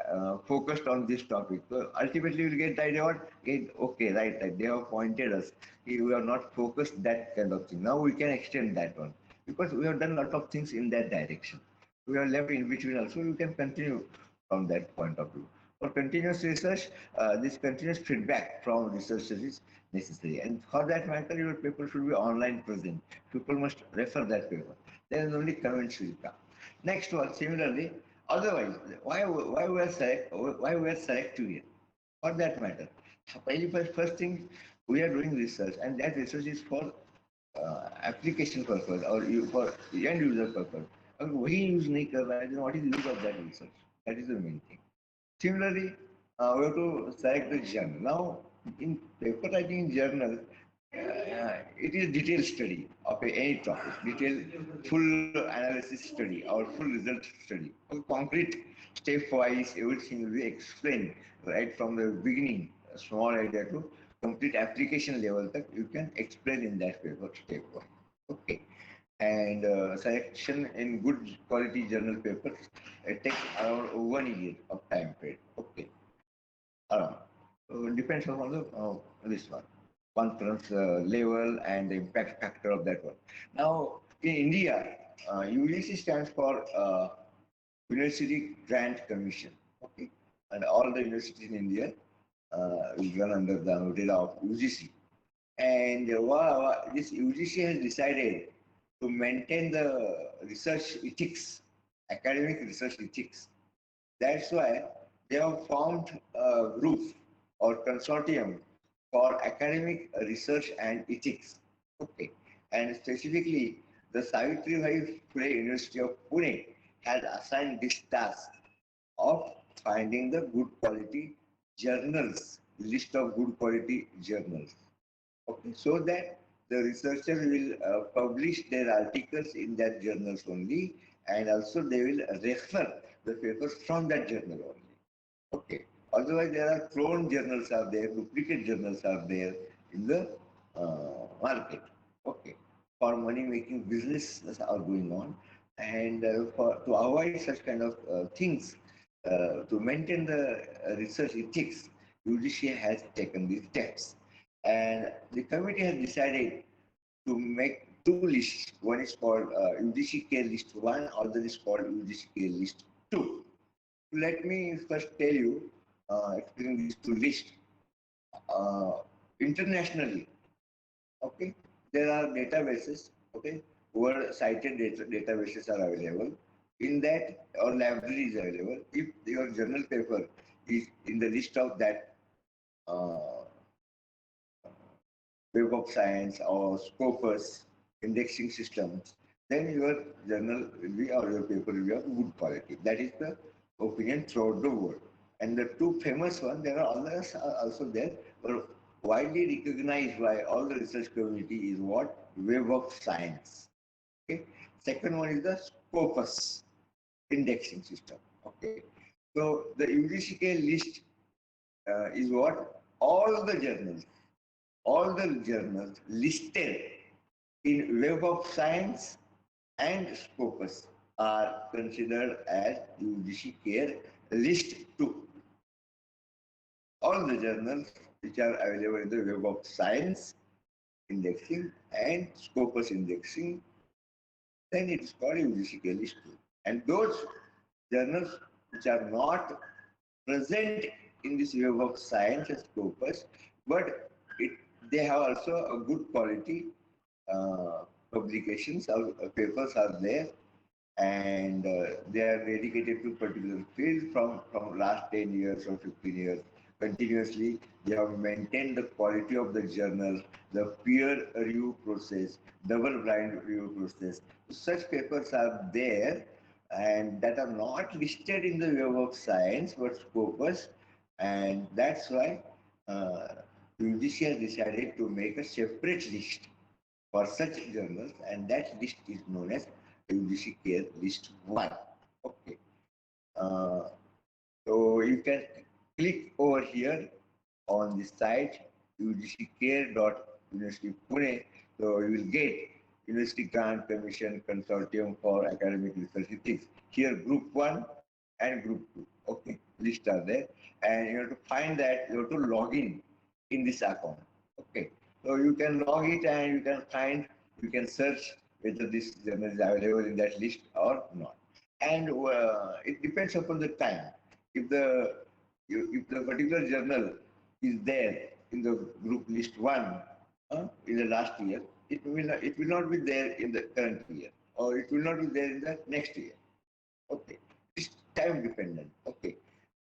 focused on this topic. So ultimately, you will get the idea what, okay, right. They have pointed us. We have not focused that kind of thing. Now we can extend that one because we have done a lot of things in that direction. We are left in between also. You can continue from that point of view. For continuous research, this continuous feedback from researchers is necessary. And for that matter, your paper should be online present. People must refer that paper. Then only comments will come. Next one, similarly, otherwise, why we are selective here? For that matter, first thing, we are doing research, and that research is for application purpose or for end user purpose. अगर वही use नहीं कर रहा है, then what is the use of that research? That is the main thing. Similarly, we have to select the journal. Now, in paper writing in journal, it is detailed study of any topic, detailed full analysis study or full result study. A concrete step-wise, everything will be explained right from the beginning, a small idea to complete application level that you can explain in that paper step one. Okay. And selection in good quality journal papers, it takes around 1 year of time period. Okay, around. So depends on the this one conference level and the impact factor of that one. Now in India, UGC stands for University Grant Commission. Okay, and all the universities in India will run under the umbrella of UGC. And this UGC has decided to maintain the research ethics, academic research ethics. That's why they have formed a group or consortium for academic research and ethics. Okay. And specifically, the Savitribai Phule University of Pune has assigned this task of finding the good quality journals, list of good quality journals. Okay, so that the researchers will publish their articles in that journals only, and also they will refer the papers from that journal only. Okay. Otherwise, there are clone journals are there, duplicate journals are there in the market. Okay. For money making businesses are going on, and to avoid such kind of things, to maintain the research ethics, UGC has taken these steps, and the committee has decided to make two lists. One is called UGCK List 1, other is called UGCK List 2. Let me first tell you, explain these two lists. Uh, Internationally, okay, there are databases, okay, where cited databases are available. In that, or library is available. If your journal paper is in the list of that uh, Web of Science or Scopus indexing systems, then your journal will be or your paper will be of good quality. That is the opinion throughout the world. And the two famous ones, there are others are also there, but widely recognized by all the research community is what? Web of Science. Okay. Second one is the Scopus indexing system. Okay. So the UGCK list is what? All the journals listed in Web of Science and Scopus are considered as UGC Care List 2. All the journals which are available in the Web of Science indexing and Scopus indexing, then it's called UGC Care List 2. And those journals which are not present in this Web of Science and Scopus, but it, they have also a good quality publications or papers are there, and they are dedicated to particular field from last 10 years or 15 years. Continuously, they have maintained the quality of the journal, the peer review process, double blind review process. Such papers are there and that are not listed in the Web of Science but Scopus, and that's why uh, UGC has decided to make a separate list for such journals, and that list is known as UGC Care List 1. Okay. Uh, so you can click over here on the site ugccare.university Pune. So you will get University Grant Commission Consortium for Academic Research Ethics. Here Group 1 and Group 2. Okay, list are there. And you have to find that, you have to log in this account. Okay. So you can log it and you can find, you can search whether this journal is available in that list or not. And it depends upon the time. If the if the particular journal is there in the group list 1 in the last year, it will not be there in the current year, or it will not be there in the next year. Okay, it's time dependent. Okay,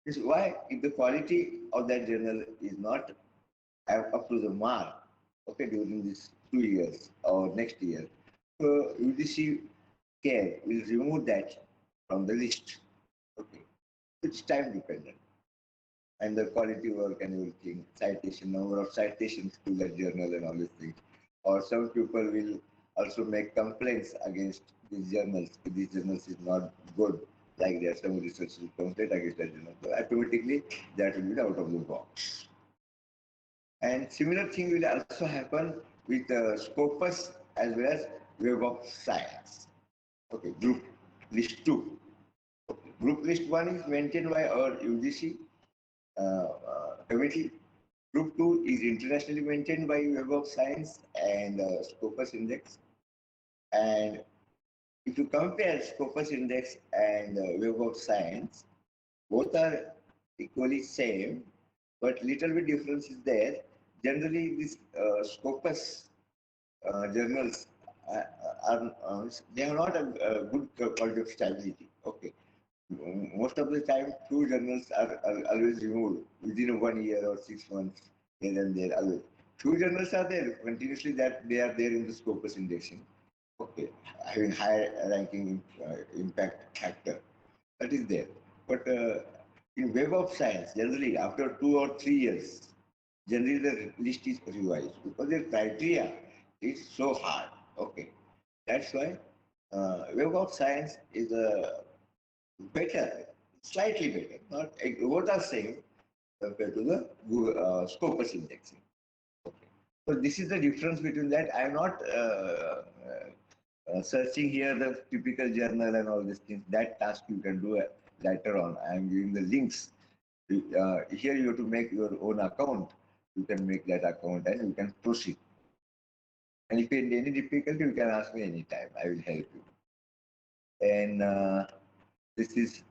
this is why if the quality of that journal is not up to the mark, okay, during these 2 years or next year, so UGC care will remove that from the list. Okay, it's time dependent, and the quality work and everything, citation, number of citations to that journal and all these things. Or some people will also make complaints against these journals. If these journals is not good, like there are some research will complain against that journal. So automatically that will be out of the box. And similar thing will also happen with Scopus as well as Web of Science. Okay, group list 2. Okay. Group list 1 is maintained by our UGC committee. Group 2 is internationally maintained by Web of Science and Scopus Index. And if you compare Scopus Index and Web of Science, both are equally same, but little bit difference is there. Generally, these Scopus journals they are not a good quality of stability. Okay, most of the time, two journals are always removed within 1 year or 6 months here and there. Always. Two journals are there continuously that they are there in the Scopus indexing. Okay, having high ranking impact factor that is there. But in Web of Science, generally after 2 or 3 years, generally the list is revised because the criteria is so hard. Okay, that's why Web of Science is better, slightly better, not both are same compared to the Scopus indexing. Okay. So this is the difference between that. I am not searching here the typical journal and all these things. That task you can do later on. I am giving the links. Here you have to make your own account. You can make that account and you can proceed. And if you have any difficulty, you can ask me anytime. I will help you. And this is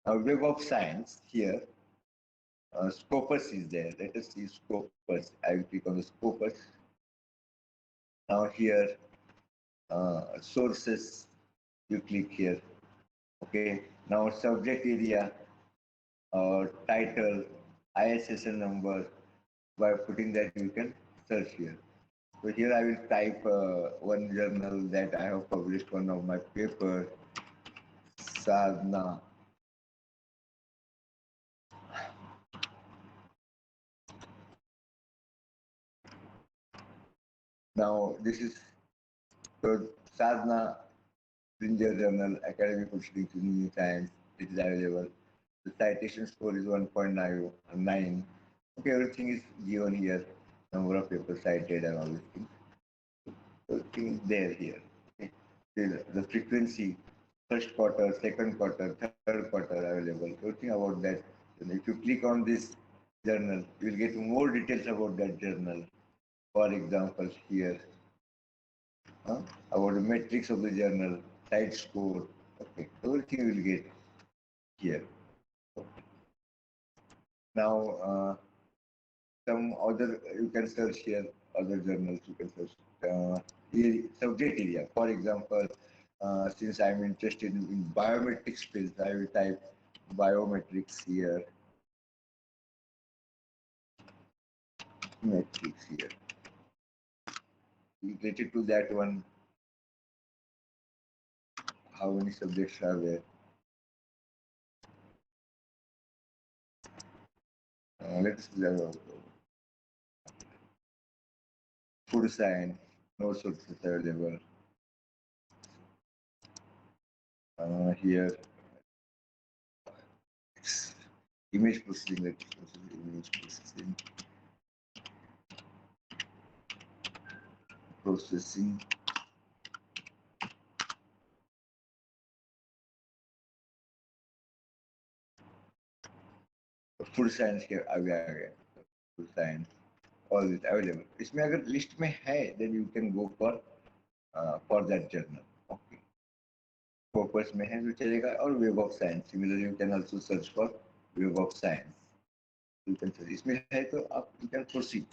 a Web of Science here. Scopus is there. Let us see Scopus. I will click on the Scopus. Now here, sources, you click here. Okay. Now subject area, title, ISSN number. By putting that, you can search here. So here I will type one journal that I have published one of my paper, Sadhana. Now this is the Sadhana Ginger Journal, Academic Proceedings in New Science. It is available. The citation score is 1.9. Okay, everything is given here. Number of papers cited and all these things. Everything is there here. Okay. The frequency, first quarter, second quarter, third quarter available. Everything about that. And if you click on this journal, you will get more details about that journal. For example, here, about the metrics of the journal, site score. Okay, everything you will get here. Okay. Now, some other, you can search here, other journals you can search. Subject area. For example, since I'm interested in biometrics field, I will type biometrics here, metrics here. Related to that one, how many subjects are there? Let's food science, no sources available. Here, image processing, image processing. Food science के आगे आ गए food science all this available इसमें अगर list में है then you can go for that journal okay focus में है तो चलेगा और web of science similarly you can also search for web of science you can search इसमें है तो आप you can proceed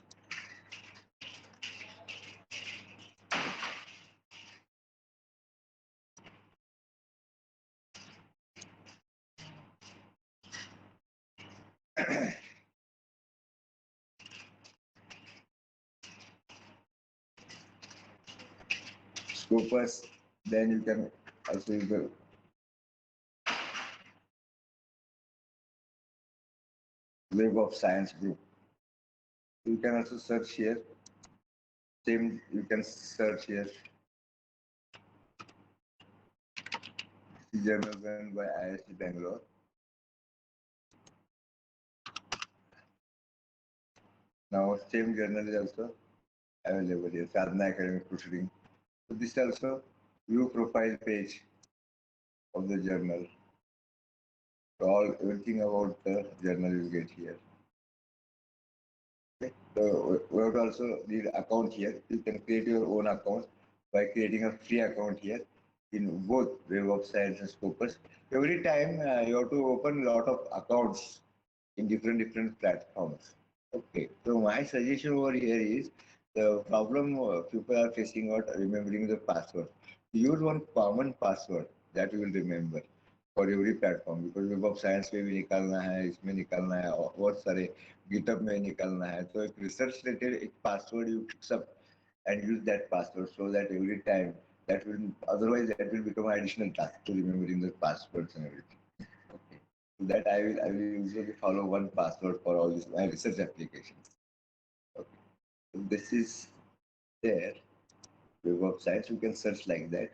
Scopus, then you can also use the Web of Science group. You can also search here. Same, you can search here. Journal run by ISC Bangalore. Now, same journal is also available here. Sadhana Academic Proceeding. So this is also view profile page of the journal. So everything about the journal you get here. Okay. So we have also need account here. You can create your own account by creating a free account here in both Web of Science and Scopus. Every time you have to open a lot of accounts in different platforms. Okay, so my suggestion over here is the problem people are facing out remembering the password. Use one common password that you will remember for every platform because Web of Science में भी निकालना है, इसमें निकालना है, और बहुत सारे GitHub में निकालना है. So एक research related एक password you fix up and use that password so that every time that will otherwise that will become an additional task to remembering the passwords and everything. Okay. So that I will usually follow one password for all these my research applications. Okay. So this is there. Web of Science, you can search like that.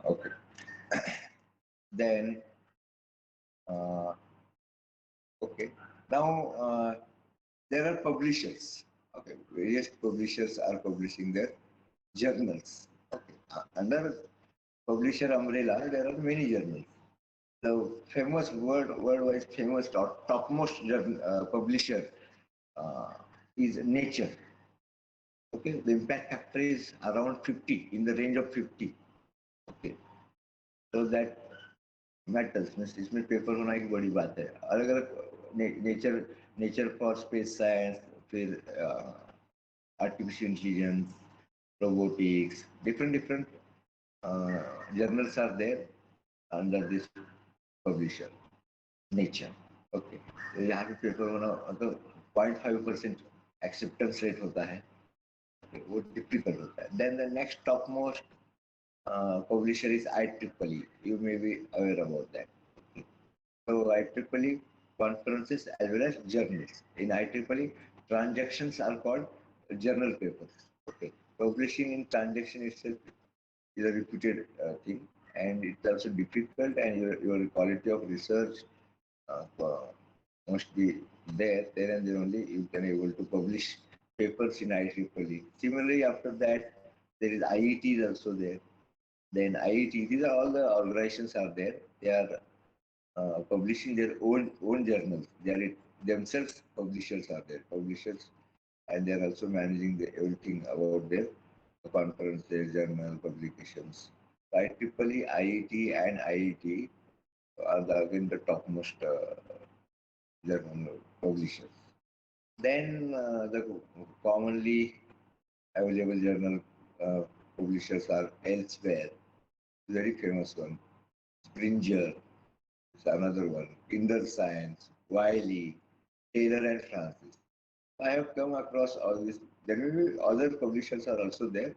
Okay. Then uh, okay. Now there are publishers. Okay, various publishers are publishing their journals. Okay, under publisher umbrella, there are many journals. The famous worldwide famous topmost publisher uh, is Nature. Okay, the impact factor is around 50, in the range of 50. Okay, so that matters. Means इसमें paper होना एक बड़ी बात है. अलग अलग nature nature for space science, फिर artificial intelligence, robotics, different journals are there under this publisher, Nature. Okay, यहाँ पे पेपर होना मतलब 0.5% acceptance rate होता है. Okay, वो difficult होता है. Then the next topmost publisher is IEEE. You may be aware about that. Okay. So IEEE conferences as well as journals. In IEEE, transactions are called journal papers. Okay, publishing in transaction itself is a reputed thing, and it's also difficult, and your quality of research must be there. There and then only you can able to publish papers in IEEE. Similarly, after that, there is IET is also there. Then IET, these are all the organizations are there. They are publishing their own journals. They are themselves publishers are there. Publishers, and they are also managing everything about their conferences, journal publications. IEEE, IET, and IET are again the topmost journal publishers. Then the commonly available journal uh, publishers are elsewhere. Very famous one. Springer is another one. Kinder Science, Wiley, Taylor and Francis. I have come across all these. There may be other publishers are also there.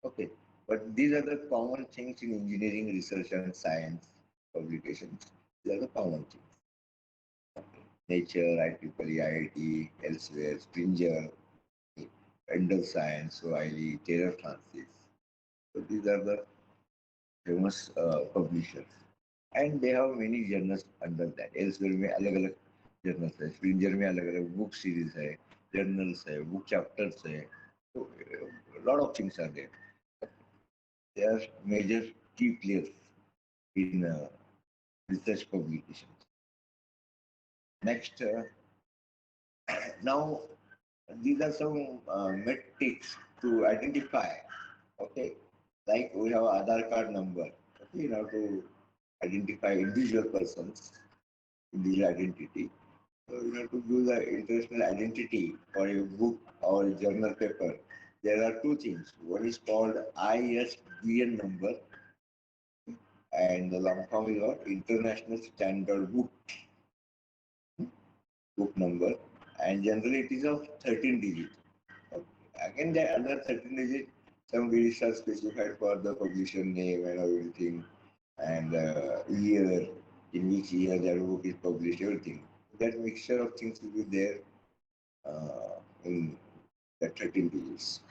Okay. But these are the common things in engineering, research and science publications. These are the common things. Nature, IEEE, IIT, elsewhere, Springer, Kinder Science, Wiley, Taylor Francis. So these are the famous publishers. And they have many journals under that. Elsewhere में अलग अलग journals है. Springer में अलग अलग book series है, journals है, book chapters है. So a lot of things are there. They are major key players in research publications. Next, now these are some metrics to identify. Okay, like we have Aadhaar card number. Okay, you have to identify individual persons, individual identity. So you have to do the international identity for a book or a journal paper. There are two things. One is called ISBN number, and the long form is what? International Standard book number, and generally it is of 13 digits. Okay. Again, the other 13 digits, some digits are specified for the publisher name and everything, and year, in which year that book is published, everything. That mixture of things will be there in the 13 digits.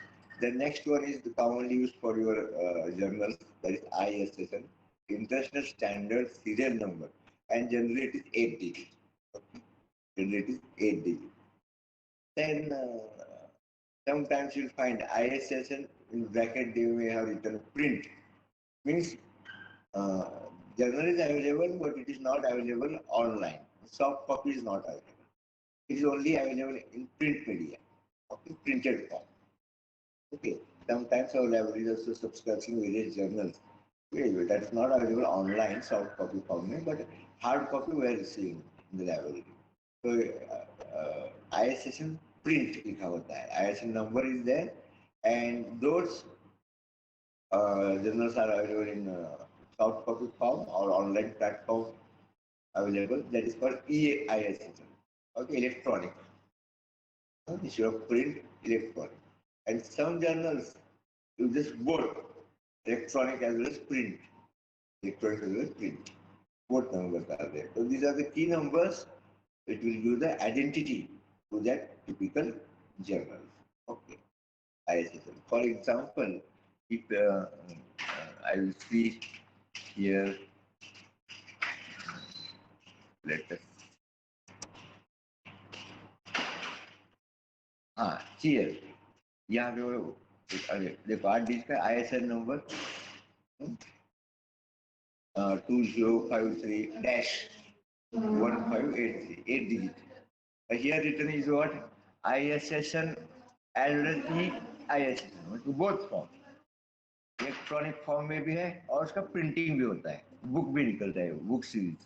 The next one is the commonly used for your journals, that is ISSN, International Standard Serial Number, and generally it is 8 digits. Okay. Generally it is 8 digits. Then sometimes you'll find ISSN in bracket they may have written print, means uh, Journal is available, but it is not available online. Soft copy is not available. It is only available in print media, okay, printed form. Okay. Sometimes our library is also subscribing various journals. Okay, that's not available online, soft copy format, but hard copy we are receiving in the library. So ISSN print लिखा होता है. ISSN number is there, and those journals are available in soft copy form or online platform available. That is called EISSN. Okay, electronic. Instead of print, electronic. And some journals uses both electronic as well as print. Electronic as well as print. Both numbers are there. So these are the key numbers. It will give the identity to that typical journal. Okay. ISSN. For example, if I will see here, let us. Here. यहाँ पे वो देखो 8 digit का ISSN number 2053-1583, 8 digit. Here written is what? ISSN as well as EISSN, to both form. Electronic form में भी है और उसका प्रिंटिंग भी होता है, बुक भी निकलता है, book series.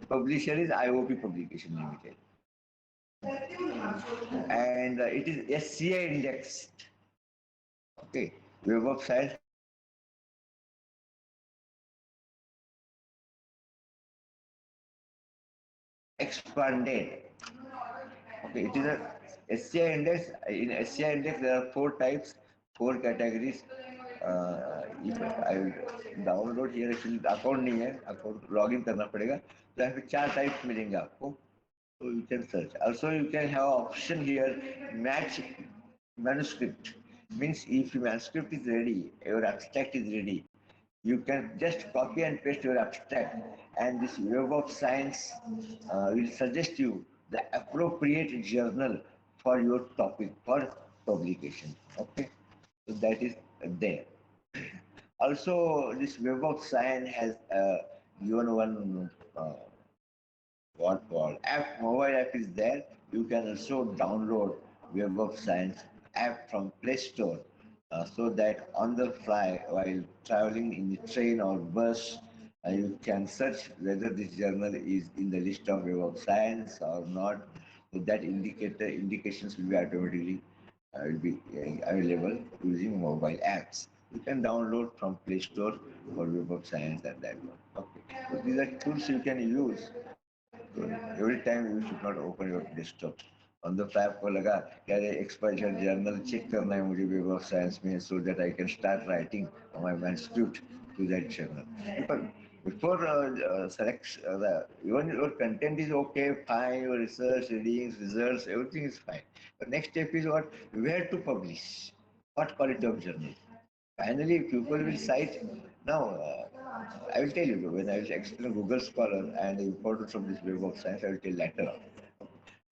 Publisher is IOP publication limited and it is SCI indexed. Okay, Web of Science expanded. Okay, it is a SCI index. In SCI index, there are 4 types, 4 categories. If I download here, actually account नहीं है, account login करना पड़ेगा. तो यहाँ पे 4 types मिलेंगे आपको. So you can search. Also, you can have option here, match manuscript. Means if manuscript is ready, your abstract is ready, you can just copy and paste your abstract, and this Web of Science will suggest you the appropriate journal for your topic for publication. Okay, so that is there. Also, this Web of Science has given one what called app, mobile app is there. You can also download Web of Science app from Play Store, so that on the fly while traveling in the train or bus, you can search whether this journal is in the list of Web of Science or not. So that indications will be automatically will be available using mobile apps. You can download from Play Store for Web of Science and that one. Okay. So these are tools you can use. So every time you should not open your desktop. On the fab को लगा क्या ये expansion journal check करना है मुझे Web of Science में, so that I can start writing my manuscript to that journal. But before even your content is okay, fine, your research, readings, results, everything is fine. The next step is what? Where to publish? What quality of journal? Finally, people will cite. Now, I will tell you when I will explain Google Scholar and the importance of this Web of Science, I will tell later on.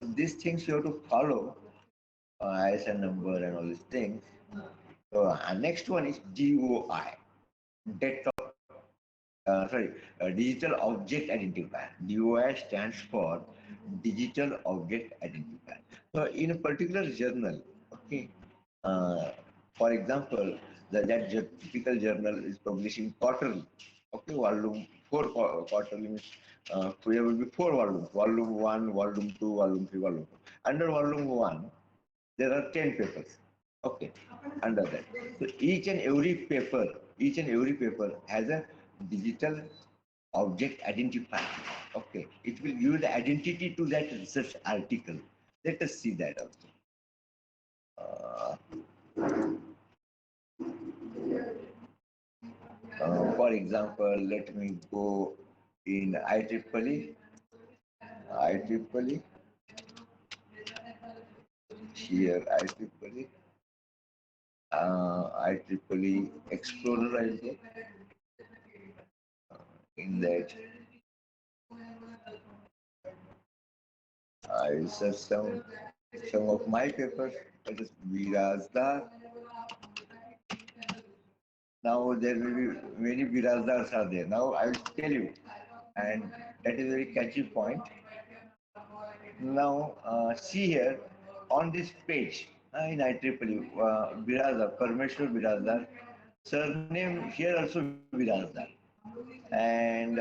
So these things you have to follow, ISN number and all these things. So, next one is DOI, data, Digital Object Identifier. DOI stands for Digital Object Identifier. So, in a particular journal, okay, uh, for example, that typical journal is publishing quarterly. Okay, volume quarterly means there will be 4 volumes: volume 1, volume 2, volume 3, volume 4. Under volume 1, there are 10 papers. Okay, under that. So each and every paper has a digital object identifier. Okay, it will give the identity to that research article. Let us see that also. For example, let me go in IEEE. IEEE. Here, IEEE. IEEE Explorer, I go. In that, I search some of my papers. That is Virajda. Now there will be many Birazdars are there. Now I will tell you, and that is a very catchy point. Now see here on this page in IEEE, Birazdar, Parmeshwar Birazdar, surname here also Birazdar, and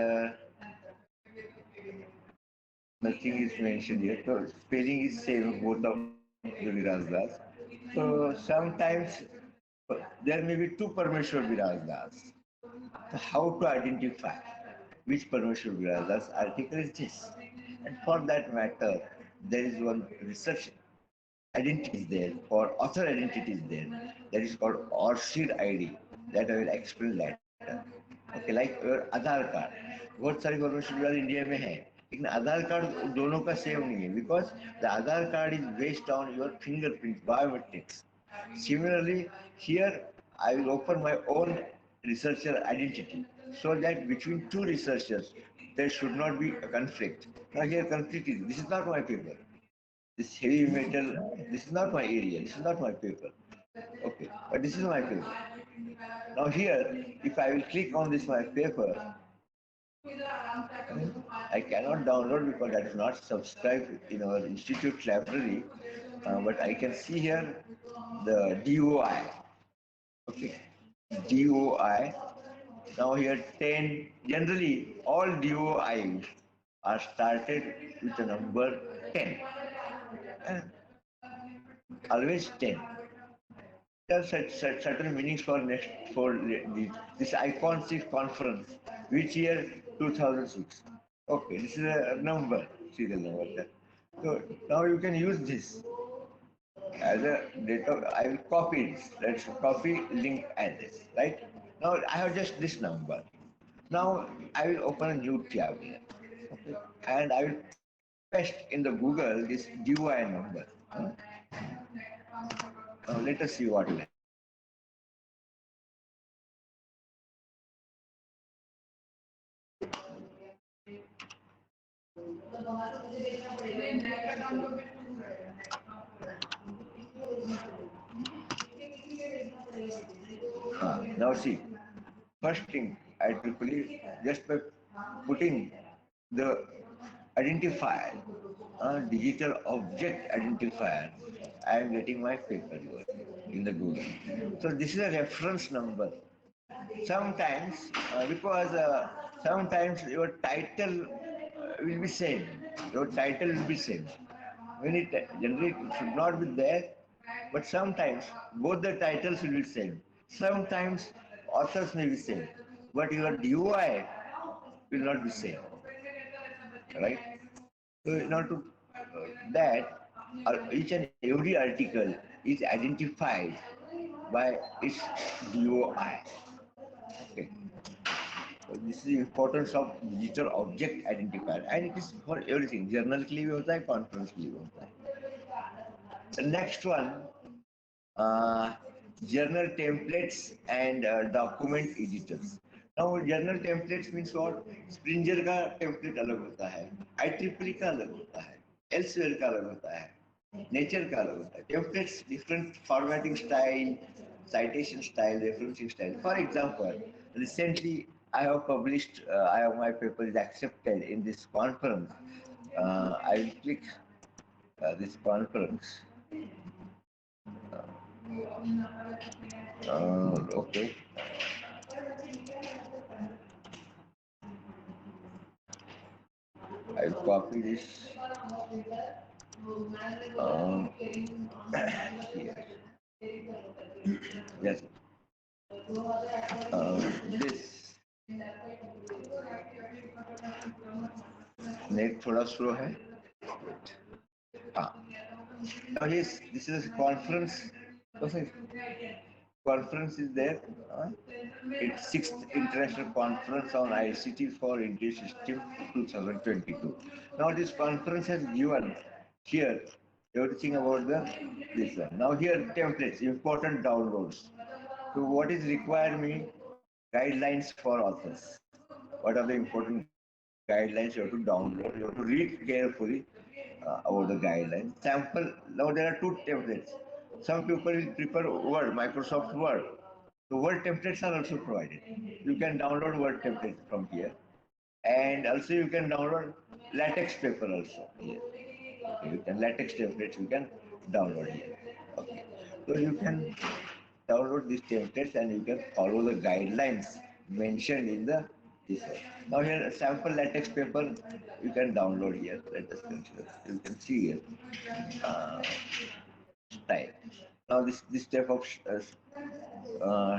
nothing is mentioned here. So spelling is same both of the Birazdars. So sometimes there may be two Parmeshwar Birazdars. So how to identify which Parmeshwar Birazdars article is this? And for that matter, there is one research identity is there or author identity is there that is called ORCID ID that I will explain later. Okay, like your Aadhaar card बहुत सारी government India में है लेकिन आधार card दोनों का same नहीं है because the Aadhaar card is based on your fingerprint biometrics similarly here I will open my own researcher identity so that between two researchers there should not be a conflict. Now here conflict is this is not my paper, this heavy metal, this is not my area, this is not my paper. Okay, but this is my paper. Now here, if I will click on this my paper, I cannot download because that is not subscribed in our institute library. But I can see here the DOI. Okay, DOI. Now here 10. Generally, all DOIs are started with the number 10. And always 10. There are certain meanings for next for this iconic conference, which year 2006. Okay, this is a number, serial number. So now you can use this as a data. I will copy this. Let's copy link address, right? Now I have just this number. Now I will open a new tab here, okay, and I will paste in the Google this DUI number. Now let us see what will happen. Now see, first thing I triple just by putting the identifier, digital object identifier, I am getting my paper here in the Google. So this is a reference number. Sometimes, sometimes your title will be same. Your title will be same. When it generally it should not be there, but sometimes both the titles will be same. Sometimes authors may be same, but your DOI will not be same, right? So in order to that, each and every article is identified by its DOI. Okay. So this is the importance of digital object identifier, and it is for everything. Journal के लिए भी होता है, conference के लिए भी होता है. The next one, uh, journal templates and document editors. Now journal templates means what? Springer का template अलग होता है, IEEE का अलग होता है, elsewhere का अलग होता है, nature का अलग होता है. Templates different formatting style, citation style, referencing style. For example, recently I have published, I have my paper is accepted in this conference. I will click this conference. Okay. I'll copy this. Here. Yes. This net थोड़ा slow है. हाँ. Now this is a conference. Conference is there. It's 6th International Conference on ICT for Indian System 2022. Now this conference has given here everything about this one. Now here templates, important downloads. So what is required me? Guidelines for authors. What are the important guidelines you have to download? You have to read carefully about the guidelines. Sample. Now there are two templates. Some people will prefer Word, Microsoft Word. The word templates are also provided. You can download word templates from here, and also you can download latex paper also here. Okay, you can latex templates you can download here. Okay, so you can download these templates and you can follow the guidelines mentioned in the this one. Now here a sample latex paper you can download here. Let us consider. You can see here style. Now this type of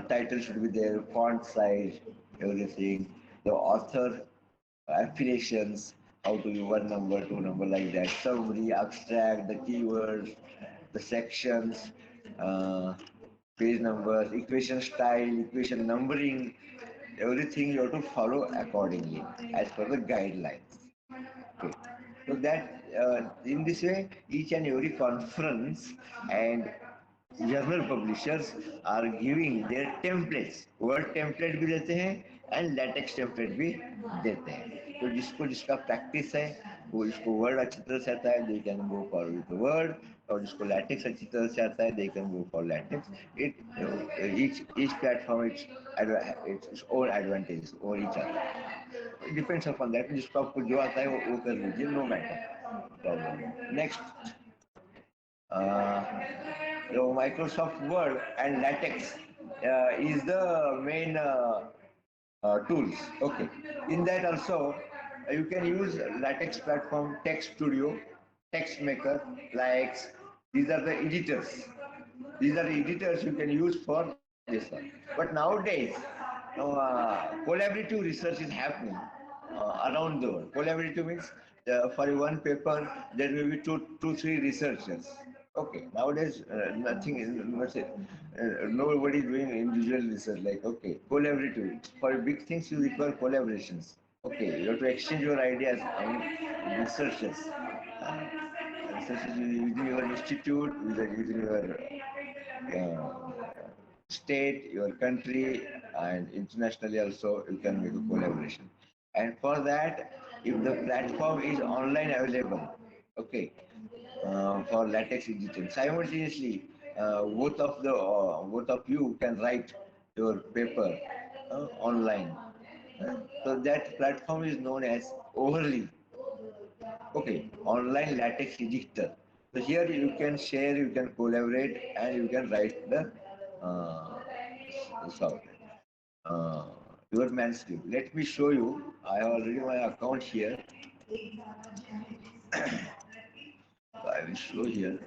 title should be there, font size, everything. The author affiliations, how to use one number, two number like that. Summary, abstract, the keywords, the sections, uh, page numbers, equation style, equation numbering, everything you have to follow accordingly as per the guidelines. Okay. So that in this way, each and every conference and journal publishers are giving their templates. Word template भी देते हैं and latex template भी देते हैं. तो जिसको जिसका practice है वो इसको word अच्छी तरह से आता है they can go for with the word, और जिसको latex अच्छी तरह से आता है they can go for latex. Each platform its own advantages over each other. It depends upon that. जिसको आपको जो आता है वो कर लीजिए, no matter. Next, uh, Microsoft Word and Latex is the main tools. Okay. In that also, you can use Latex platform, Text Studio, Text Maker, likes. These are the editors. These are the editors you can use for this one. But nowadays, collaborative research is happening around the world. Collaborative means for one paper there will be three researchers. Okay, nowadays nothing is nobody is doing individual research. Like okay, collaborative for big things you require collaborations. Okay, you have to exchange your ideas among researchers. Uh, Researchers within your institute, within your state, your country, and internationally also you can make a collaboration. And for that, if the platform is online available, okay, for latex editing, simultaneously both of you can write your paper online. So that platform is known as overly. Okay, online latex editor. So here you can share, you can collaborate, and you can write the software. Uh, your manuscript. Let me show you. I have already my account here. So I will show here.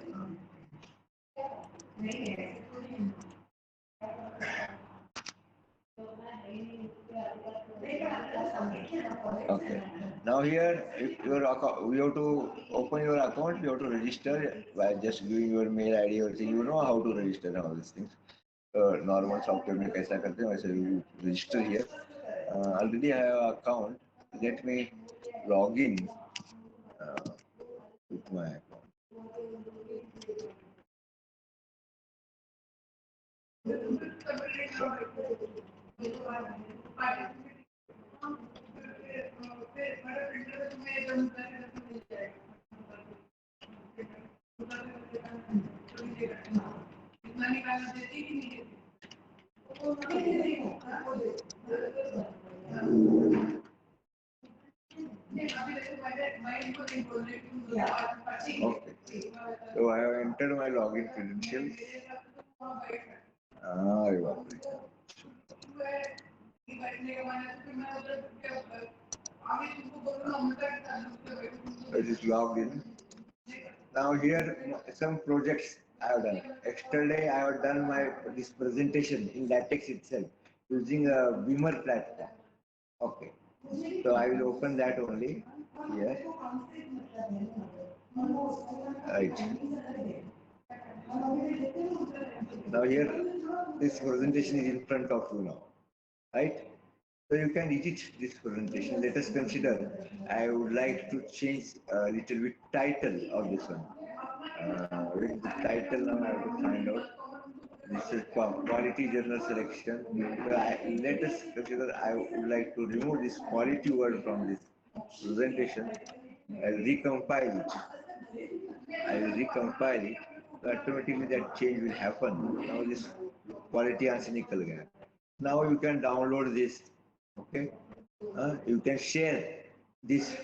Okay. Now here, if your account, you have to open your account. You have to register by just giving your mail ID or thing. You know how to register and all these things. Normal software में कैसा करते हैं वैसे you register here. Already I have an account. Let me log in uh, with my account. Okay. So I have entered my login credentials. अरे बाप रे. It is logged in. Now here some projects I have done. Yesterday I have done my this presentation in latex itself using a Beamer platform. Okay. So I will open that only here. Right. Now here this presentation is in front of you now. Right? So you can edit this presentation. Let us consider. I would like to change a little bit title of this one. With the title now I have to find out. This is quality journal selection. So let us consider. I would like to remove this quality word from this presentation. I'll recompile it. I will recompile it. So automatically that change will happen. Now this quality यहाँ से निकल गया. Now you can download this. Okay, you can share this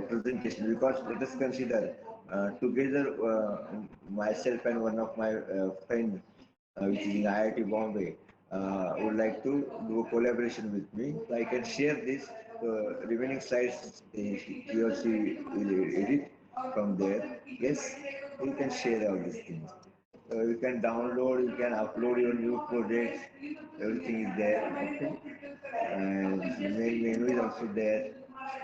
presentation, because let us consider together, myself and one of my friend, which is in IIT Bombay, would like to do a collaboration with me. So I can share this remaining slides. He or she will edit from there. Yes, you can share all these things. You can download, you can upload your new projects. Everything is there. Okay, and the main menu is also there.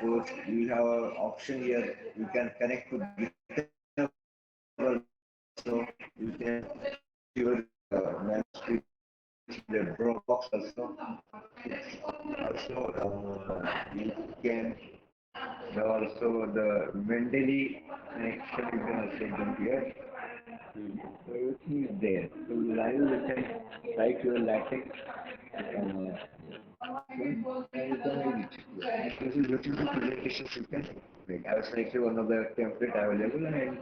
So you have an option here. You can connect to GitHub also. You can your manuscript, the Dropbox also. Also, you can also the Mendeley connection. You can also do here. So everything is there. So live you can write your Latex. This is little bit presentations you can make. I will select one of the template available, and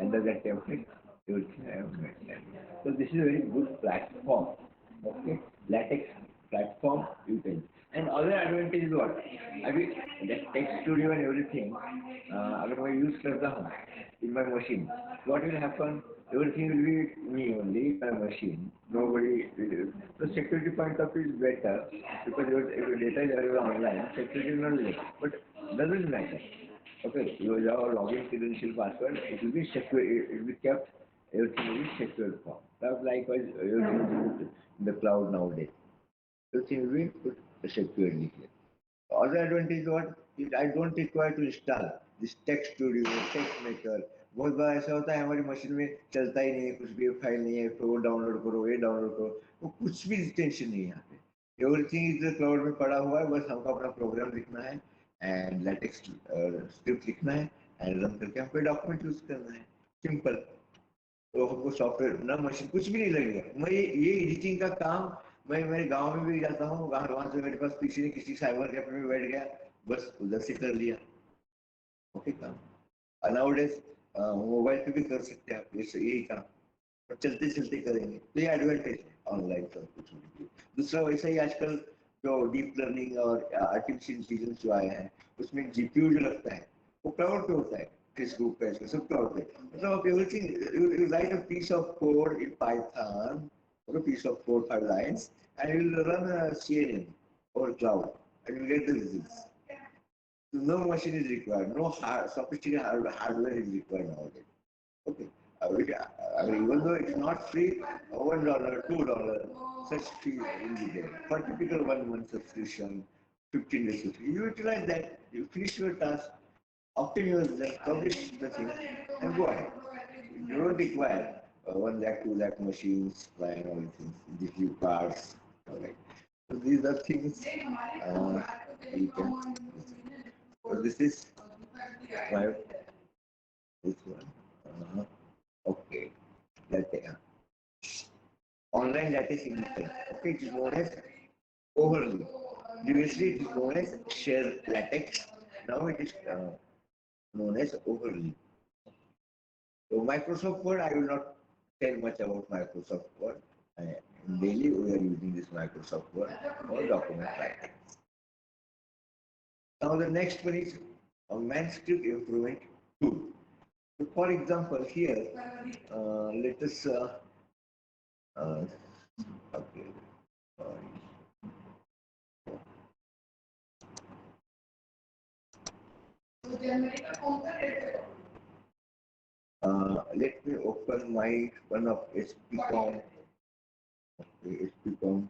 under that template you will have made them. So this is a very good platform. Okay, Latex platform you can. And other advantage is what? I mean, that text studio and everything. अगर मैं use करता हूँ in my machine, what will happen? Everything will be me only, my machine. Nobody will. The security point of view is better, because your data is available online. Security is not less, but doesn't matter. Okay, your login credential password, it will be secure. It will be kept. Everything will be secure form. That's likewise everything is in the cloud nowadays. Everything will be put securely here. Other advantage is what? I don't require to install this text studio, text maker. बहुत बार ऐसा होता है हमारी machine में चलता ही नहीं है, कुछ भी फाइल नहीं है, तो वो डाउनलोड करो, ये डाउनलोड करो, वो कुछ भी टेंशन नहीं है यहाँ पे. एवरीथिंग इज क्लाउड में पड़ा हुआ है, बस हमको अपना प्रोग्राम लिखना है एंड लेटेक्स स्क्रिप्ट लिखना है एंड रन करके हमको डॉक्यूमेंट यूज करना है. सिंपल. तो हमको सॉफ्टवेयर ना मशीन कुछ भी नहीं लगेगा. मैं ये एडिटिंग का काम मैं मेरे गांव में भी जाता हूँ, वहां से मेरे पास किसी ने किसी साइबर कैफे में बैठ गया, बस उधर से कर लिया. ओके काम नाउडेज मोबाइल पे भी कर सकते हैं आप यही काम, और चलते चलते करेंगे. तो ये एडवांटेज है ऑनलाइन सब कुछ होने की. दूसरा वैसा ही आजकल जो डीप लर्निंग और आर्टिफिशियल इंटेलिजेंस जो आया है, उसमें जीपीयू जो लगता है वो क्लाउड पे होता है. फेसबुक पे सब क्लाउड पे. मतलब आप everything you write a piece of code in Python, a piece of 4 5 lines, and you will run a CNN or cloud, and you get the results. No machine is required, no sophisticated hardware is required nowadays. Okay. Even though it's not free, $1, $2, such fee will be there. For typical 1 month subscription, 15 days subscription, you utilize that, you finish your task, obtain your result, publish the thing, and go ahead. You don't require 1 lakh, 2 lakh machines, flying all things, GPU cards. All right. So these are things you can. So this is my this one. Okay. Online data significant. Okay, it is known as overlay. Previously, it is known as share latex. Now it is known as overlay. So Microsoft Word, I will not tell much about Microsoft Word. Daily we are using this Microsoft Word or document writing. Now the next one is a manuscript improvement tool. So for example, here let us okay. Let me open my one of SPCOM. Okay, SPCOM.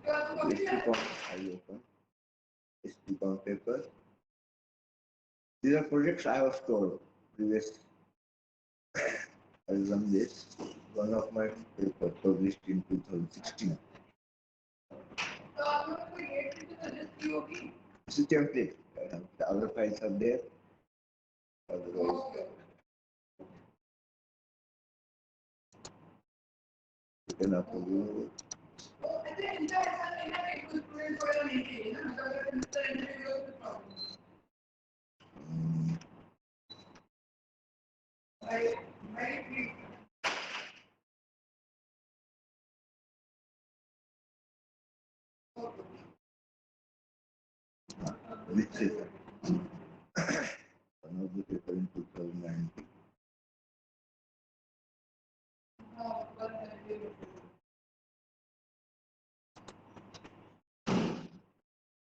SPCOM. I open SPCOM paper. These are projects I have stored previous. I run this. One of my papers published in 2016. This is template. The other files are there. Otherwise, you can upload. Which is one of the paper in 2019.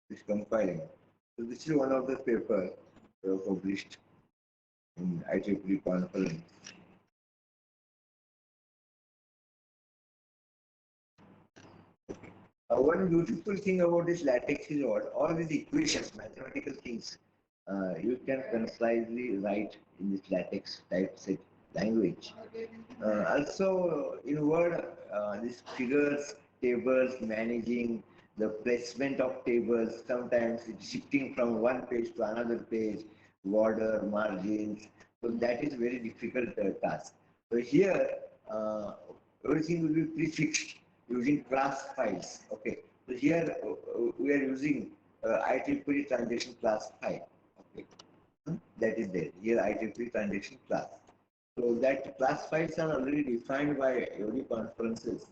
It's compiling. So this is one of the paper published in IEEE conference. One beautiful thing about this latex is what all these equations, mathematical things, you can concisely write in this latex typeset language. Also, in Word, these figures, tables, managing the placement of tables, sometimes it's shifting from one page to another page, border, margins. So that is very difficult task. So here, uh, everything will be prefixed using class files. Okay. So here we are using IEEE transaction class file. Okay. That is there. Here IEEE transaction class. So that class files are already defined by every conferences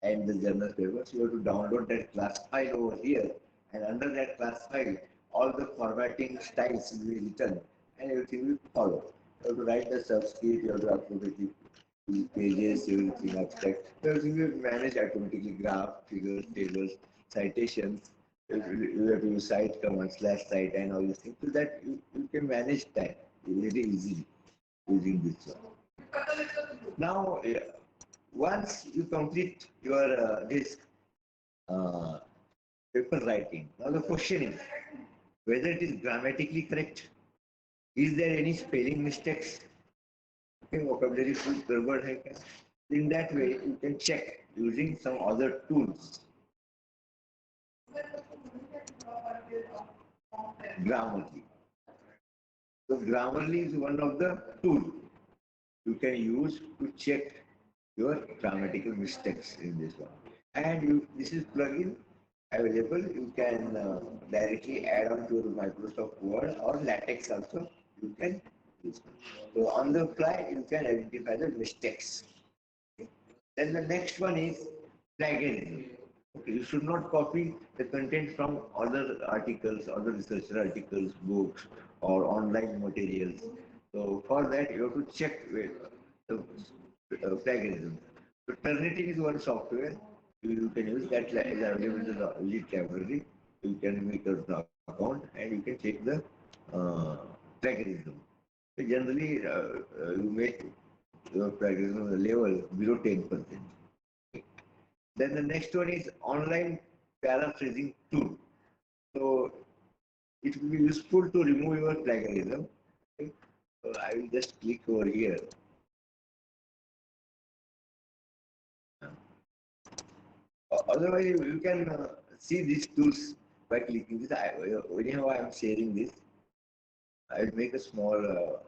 and the journal papers. You have to download that class file over here, and under that class file, all the formatting styles will be written and everything will follow. You have to write the subscript, you have to upload the pages, everything abstract. Everything will manage automatically, graph, figures, tables, citations. You have to use cite command, slash cite, and all these things. So that you can manage that very easily using this one. Now, once you complete your this uh, paper writing, now the question is whether it is grammatically correct. Is there any spelling mistakes? Okay, vocabulary full garbad hai kya? In that way, you can check using some other tools. Grammarly. So Grammarly is one of the tools you can use to check your grammatical mistakes in this one. And this is plugin available. You can directly add on to your Microsoft Word or Latex also. You can use. So on the fly, you can identify the mistakes. Then the next one is plagiarism. Okay, you should not copy the content from other articles, other researcher articles, books, or online materials. So for that, you have to check with the plagiarism. So Turnitin is one software you can use that is available in the elite library. You can make an account and you can check the plagiarism. So generally, you make your plagiarism level below 10%. Then the next one is online paraphrasing tool. So it will be useful to remove your plagiarism. Okay. So I will just click over here. Otherwise, you can see these tools by clicking this. Anyhow, I am sharing this. I will make a small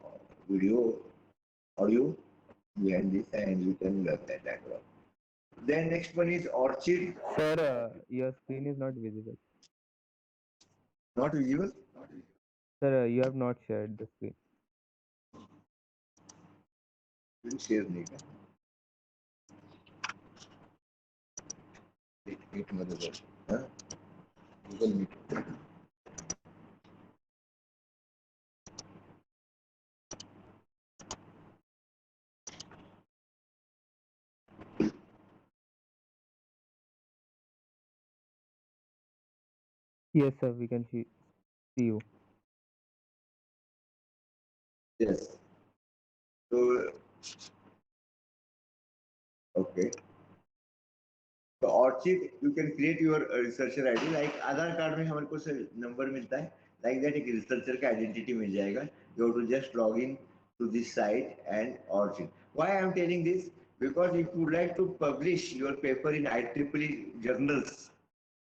video, audio behind this, and you can learn that one. Then next one is Orchid. Sir, your screen is not visible. Not visible. Sir, you have not shared the screen. Will share नहीं क्या? एक minute हाँ? Google Meet. Yes, sir, we can see you. Yes. So okay. So Orchid, you can create your researcher ID. Like Aadhaar card में हमारे को number मिलता है. Like that, एक researcher का identity मिल जाएगा. You have to just log in to this site and Orchid. Why I am telling this? Because if you would like to publish your paper in IEEE journals,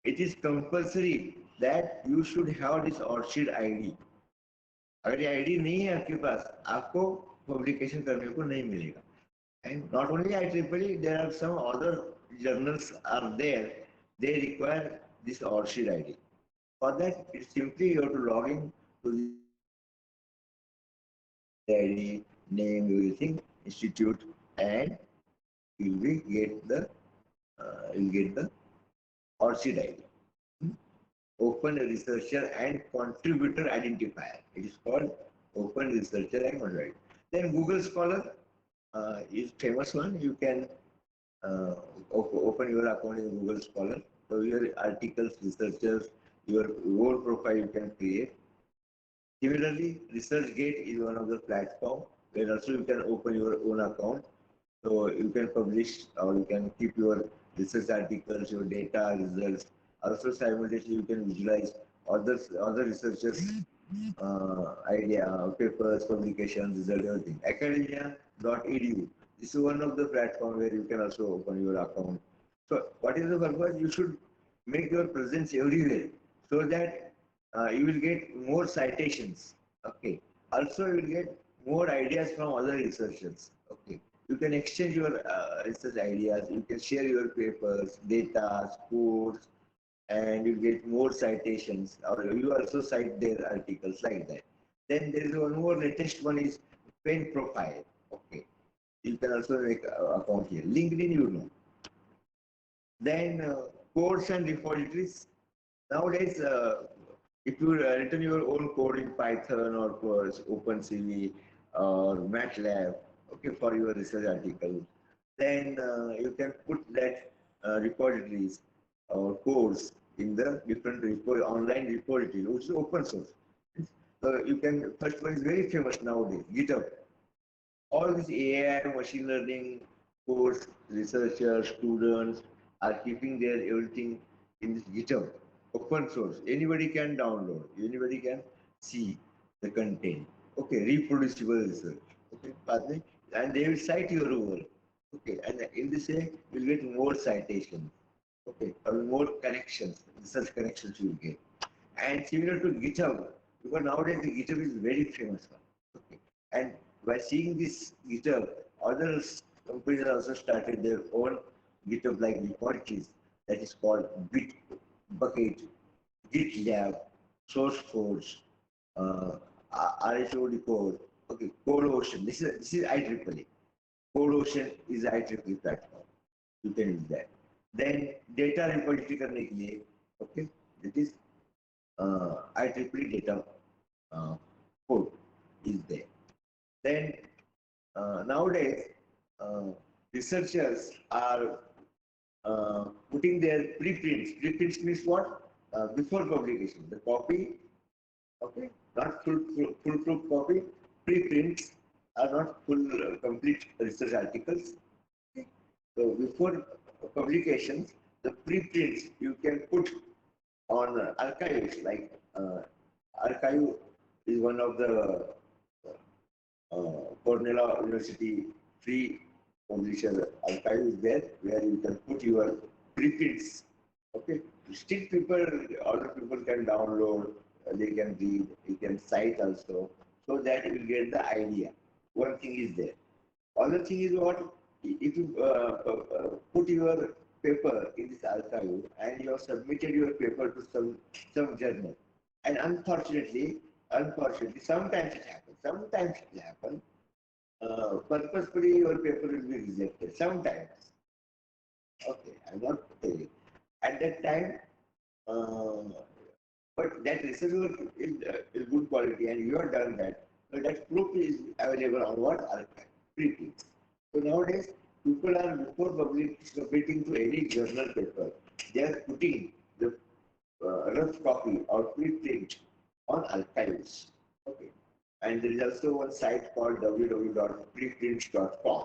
it is compulsory that you should have this Orchid ID. अगर ये ID नहीं है आपके पास, आपको publication करने को नहीं मिलेगा. And not only IEEE, there are some other journals are there. They require this ORCID ID. For that, it's simply you have to log in to the ID, name, everything, institute, and you will get the ORCID ID. Open Researcher and Contributor Identifier. It is called Open Researcher and Contributor. Then Google Scholar is famous one. You can uh, open your account in Google Scholar. So your articles, researchers, your role profile you can create. Similarly, ResearchGate is one of the platform where also you can open your own account. So you can publish or you can keep your research articles, your data, results. Also simultaneously you can visualize other researchers' idea, papers, publications, result, everything. Academia.edu. This is one of the platform where you can also open your account. So what is the purpose? You should make your presence everywhere so that you will get more citations. Okay. Also, you will get more ideas from other researchers. Okay. You can exchange your research ideas. You can share your papers, data, scores, and you get more citations. Or you also cite their articles like that. Then there is one more latest one is pen profile. Okay. You can also make account here. LinkedIn, you know. Then codes and repositories. Nowadays, if you written your own code in Python or OpenCV or MATLAB, okay, for your research article, then you can put that repositories or codes in the different online repository, which is open source. So you can, first one is very famous nowadays, GitHub. All these AI, machine learning course, researchers, students are keeping their everything in this GitHub, open source. Anybody can download, anybody can see the content. Okay, reproducible research. Okay, Padme? And they will cite your work. Okay, and in this way, you'll get more citations. Okay, or more connections, research connections you will get. And similar to GitHub, because nowadays the GitHub is very famous one. Okay. And by seeing this GitHub, other companies also started their own GitHub like repositories that is called Bitbucket, GitLab, SourceForge, uh, RSOD code, okay, CodeOcean. This is IEEE. CodeOcean is IEEE platform. You can use that. Then data repository करने के लिए, okay, that is IEEE data uh, code is there. Then nowadays, uh, researchers are putting their preprints. Preprints means what? Before publication, the copy, okay, not full copy. Preprints are not full complete research articles. Okay. So before publications, the preprints you can put on archives like archive is one of the Cornell University free publisher archive is there where you can put your preprints. Okay, still people, other people can download, they can read, you can cite also, so that you will get the idea. One thing is there. Other thing is what? If you put your paper in this archive and you have submitted your paper to some journal, and unfortunately, sometimes it happens. Sometimes it will happen. Purposefully, your paper will be rejected. Sometimes. Okay, I'm not saying. At that time, uh, but that research work is good quality, and you have done that. So that proof is available on what archive, preprints. So nowadays, people are before submitting to any journal paper, they are putting the rough copy or preprint on archives. Okay. And there is also one site called www.preprints.com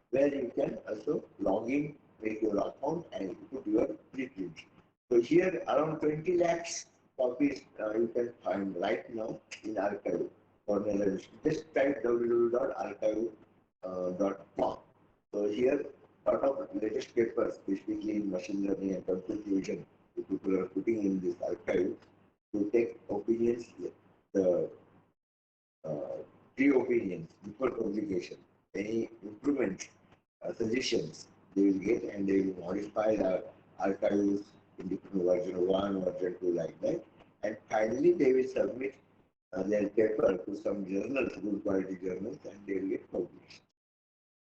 where you can also log in, make your account, and put your preprint. So here around 20 lakhs copies you can find right now in archive for Netherlands. Just type www.archive.com. So here lot of latest papers, specifically in machine learning and computer vision, people are putting in this archive to take opinions, the pre-opinions before publication, any improvements, suggestions they will get and they will modify the archives in different version 1, version 2 like that. And finally they will submit their paper to some journals, good quality journals, and they will get published.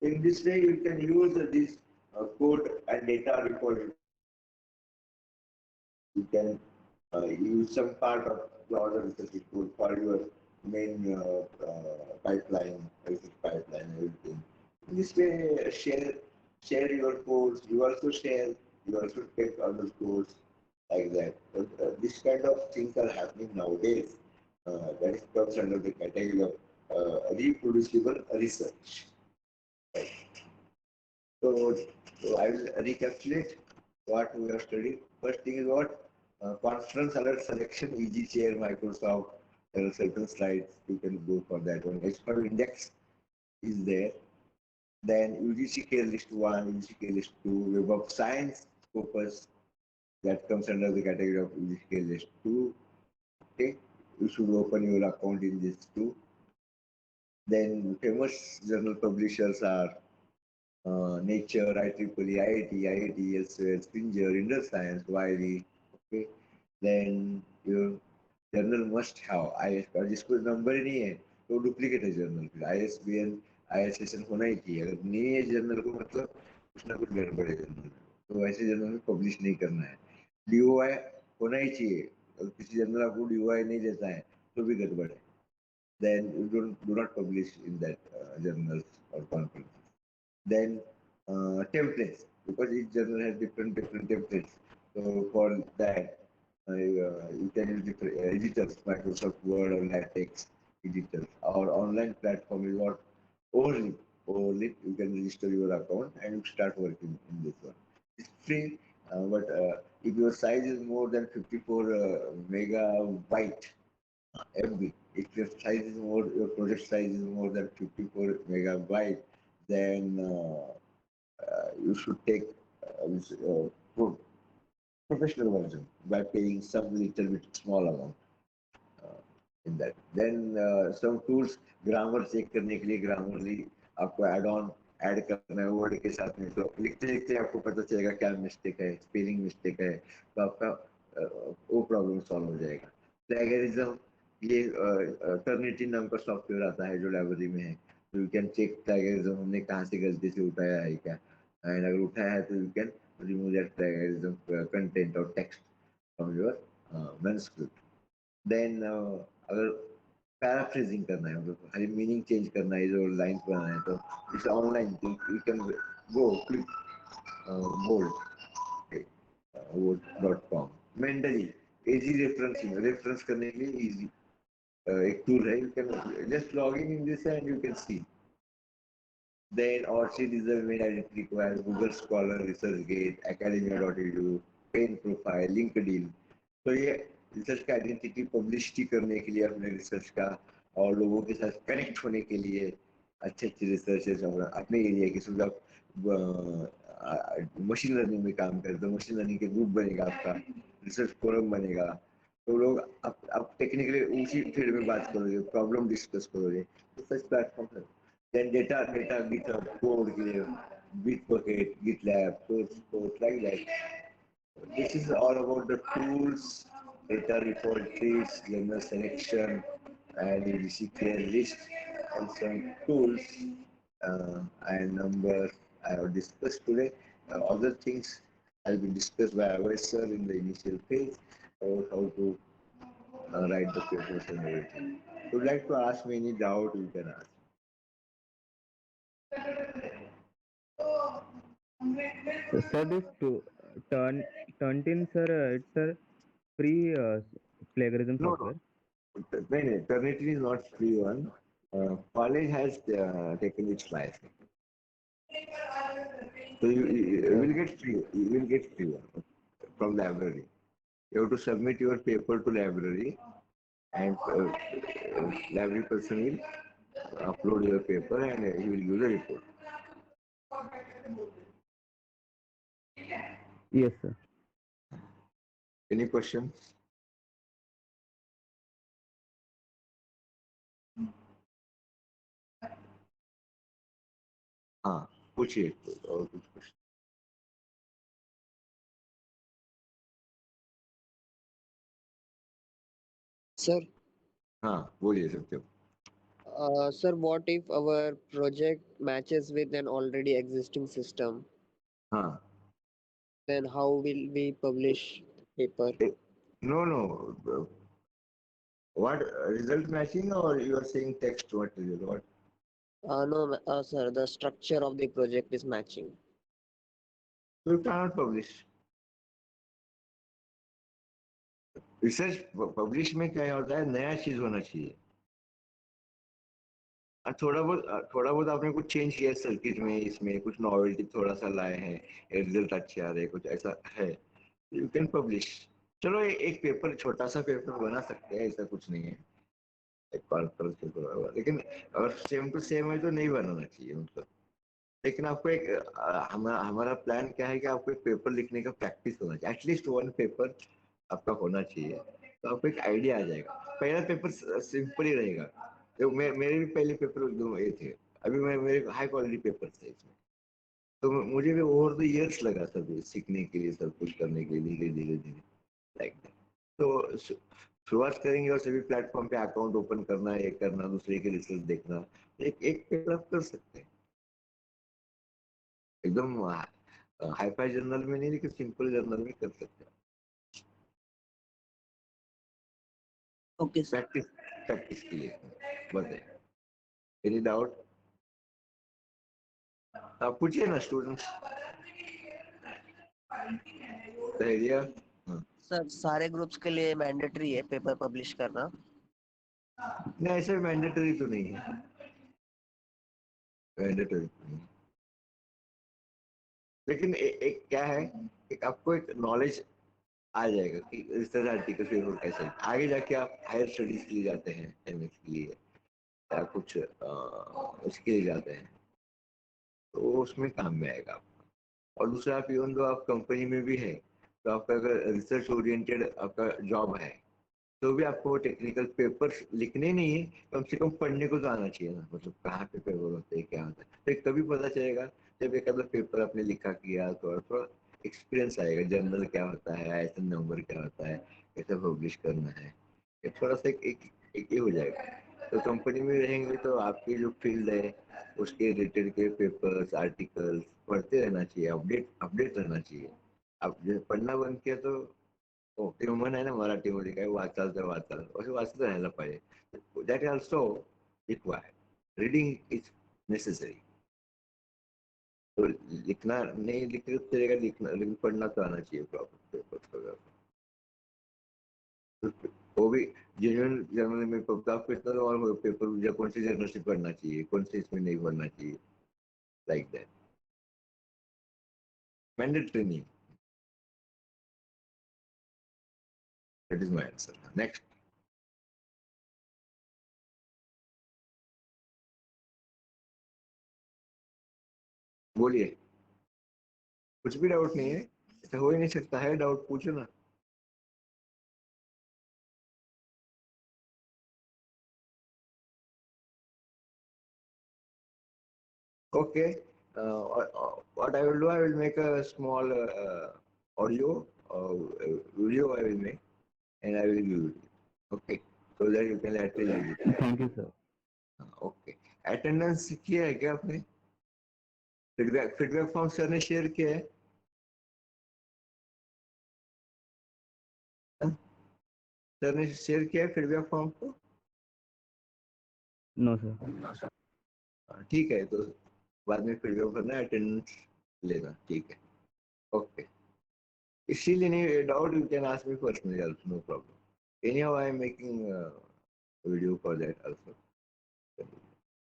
In this way you can use this code and data repository. You can You use some part of the order research report for your main pipeline, research pipeline, everything. In this way, share your codes. You also take other codes like that. This kind of things are happening nowadays. That is comes under the category of reproducible research. So, so I will recapitulate what we have studied. First thing is what conference alert selection, easy share, Microsoft. There are certain slides you can go for that one. Expert index is there. Then UGC care list 1, UGC care list 2, Web of Science, Scopus, that comes under the category of UGC care list 2. Okay, you should open your account in this too. Then famous journal publishers are Nature, IEEE, IIT, elsewhere, Springer, Inner Science, Wiley. Okay, then your journal must have I और जिसको number ही नहीं है तो duplicate है journal फिर ISBN ISSN होना ही चाहिए अगर नहीं है जर्नल को मतलब कुछ ना कुछ गड़बड़ है जर्नल में तो ऐसे जर्नल में पब्लिश नहीं करना है DOI होना ही चाहिए अगर किसी जर्नल आपको DOI नहीं देता है तो भी गड़बड़ है then you do not publish in that journals or conferences. Then templates, because each journal has different templates. So for that, you can use different editors, Microsoft Word or Latex editors. Our online platform is what Overlip. Overlip, you can register your account and you start working in this one. It's free, but if your size is more than 54 megabyte MB, if your size is more, your project size is more than 54 megabyte, then you should take professional version by paying some little bit small amount in that. Then some tools, grammar check करने के लिए Grammarly आपको add करना है word के साथ में तो लिखते लिखते आपको पता चलेगा क्या mistake है, spelling mistake है, तो आपका वो problem solve हो जाएगा. Plagiarism ये टर्निटी नाम का सॉफ्टवेयर आता है जो लाइब्रेरी में है तो यू कैन चेक प्लेगरिज्म हमने कहाँ से गलती से उठाया है क्या एंड अगर उठाया है तो you can remove that plagiarism content और text from your manuscript then अगर पैराफ्रेजिंग करना है मतलब खाली मीनिंग चेंज करना है जो लाइन बनाना है तो it's online you can go click bold word.com mentally easy reference करने के लिए इजी एक टूल है you can just log in this and you can see then ORCID is the main identity required Google Scholar ResearchGate Academia.edu Pain Profile LinkedIn तो ये research का identity publicity करने के लिए अपने रिसर्च का और लोगों के साथ कनेक्ट होने के लिए अच्छे अच्छे रिसर्चर्स अपने एरिया के सुझाव मशीन लर्निंग में काम करते तो मशीन लर्निंग के ग्रुप बनेगा आपका रिसर्च फोरम बनेगा तो लोग अब टेक्निकली उसी फील्ड में बात करोगे प्रॉब्लम डिस्कस करोगे तो सच प्लेटफॉर्म है देन डेटा गिटहब कोड के लिए Bitbucket GitLab source like that this is all about the tools data repositories journal selection and UGC care list and some tools and numbers I have discussed today other things have been discussed by our sir in the initial phase about how to write the papers and everything. If you would like to ask me any doubt, you can ask. So, sir, this turned in, sir, it's a free plagiarism No, no. software. Eternity is not free one. College has taken its license. So you will get free. You will get free one from library. You have to submit your paper to library, and library person will upload your paper, and he will give the report. Yes, sir. Any questions? हाँ पूछिए और कुछ question. Sir, हाँ बोलिए सत्यम. sir, what if our project matches with an already existing system? हाँ Then how will we publish paper? No, no. What result matching or you are saying text material? What? No, sir, the structure of the project is matching. So you cannot publish. Research publish में क्या होता है, नया चीज होना चाहिए। और थोड़ा बहुत आपने कुछ चेंज किया सर्किट में, इसमें कुछ नॉवेल्टी थोड़ा सा लाए हैं, रिजल्ट अच्छे आ रहे हैं, कुछ ऐसा है, यू कैन पब्लिश। चलो एक पेपर, छोटा सा पेपर बना सकते हैं, ऐसा कुछ नहीं है, एक कॉन्फ्रेंस पेपर होगा, लेकिन अगर सेम टू सेम है तो नहीं बनाना चाहिए मतलब। लेकिन आपको एक हमारा प्लान क्या है कि आपको एक पेपर लिखने का प्रैक्टिस होना चाहिए, एटलीस्ट वन पेपर आपका होना चाहिए, तो आपको एक आइडिया आ जाएगा। पहला पेपर सिंपल ही रहेगा, तो मेरे भी पहले पेपर दो ये थे, अभी मेरे हाई क्वालिटी पेपर थे इसमें, तो मुझे भी ओवर द इयर्स लगा सब ये सीखने के लिए, सब कुछ करने के लिए, धीरे धीरे धीरे लाइक दैट। तो शुरुआत करेंगे और सभी प्लेटफॉर्म पे अकाउंट ओपन करना, ये करना, दूसरे के रिसर्च देखना, एक पेपर आप कर सकते हैं एकदम हाई फाई जर्नल में नहीं, लेकिन सिंपल जर्नल में कर सकते हैं। Okay sir. प्रैक्टिस प्रैक्टिस के लिए बताइए, एनी डाउट आप पूछिए ना स्टूडेंट्स। धैर्य। सर सारे ग्रुप्स के लिए मैंडेटरी है पेपर पब्लिश करना? नहीं, ऐसे मैंडेटरी तो नहीं है, मैंडेटरी तो नहीं है। लेकिन एक क्या है, एक आपको एक नॉलेज आ जाएगा कि रिसर्च आर्टिकल पेपर कैसे, आगे जाके आप हायर स्टडीज के लिए जाते हैं, एमएस के लिए या कुछ उसके लिए जाते हैं, तो उसमें काम में आएगा आपको। और दूसरा, आप इवन दो आप कंपनी में भी है, तो आपका अगर रिसर्च ओरिएंटेड आपका जॉब है, तो भी आपको टेक्निकल पेपर्स लिखने नहीं है, कम से कम पढ़ने को तो आना चाहिए ना, मतलब कहाँ पे पेपर होते हैं, क्या होता है, तो कभी पता चलेगा जब एक आधा पेपर आपने लिखा किया, तो थोड़ा एक्सपीरियंस आएगा, जर्नल क्या होता है, आईएसएन नंबर क्या होता है, कैसे पब्लिश करना है, ये थोड़ा सा एक ये हो जाएगा। तो कंपनी में रहेंगे तो आपकी जो फील्ड है उसके रिलेटेड के पेपर्स आर्टिकल्स पढ़ते रहना चाहिए, अपडेट अपडेट रहना चाहिए। आप जब पढ़ना बंद किया तो ते म्हण आहे ना मराठीमध्ये, काय वाचाल तर वाचाल, असं वाचत राहायला पाहिजे, that is also required, reading is necessary. तो लिखना नहीं लिख चलेगा, लिखना लेकिन पढ़ना तो आना चाहिए प्रॉपर पेपर। तो वो भी जेन्युइन जर्नल में पब्लिश करता है, और पेपर कौन सी जर्नल से पढ़ना चाहिए, कौन से इसमें नहीं पढ़ना चाहिए, लाइक दैट, मैंडेटरी नहीं। That is my answer. Next बोलिए, कुछ भी डाउट नहीं है, ऐसा हो ही नहीं सकता है, डाउट पूछो ना। Okay. What I will do, I will make a small audio video I will make, and I will use it. Okay. So that you can later use it. Thank you, sir. Okay. Attendance किया है क्या आपने? Feedback form sir ने share किया है? Sir ने share किया है फीडबैक फॉर्म को? No, sir. ठीक है, तो बाद में फीडबैक करना, अटेंडेंस लेना, ठीक है, ओके। इसीलिए नहीं doubt, you can ask me personally also, no problem. Anyhow I am making video for that also.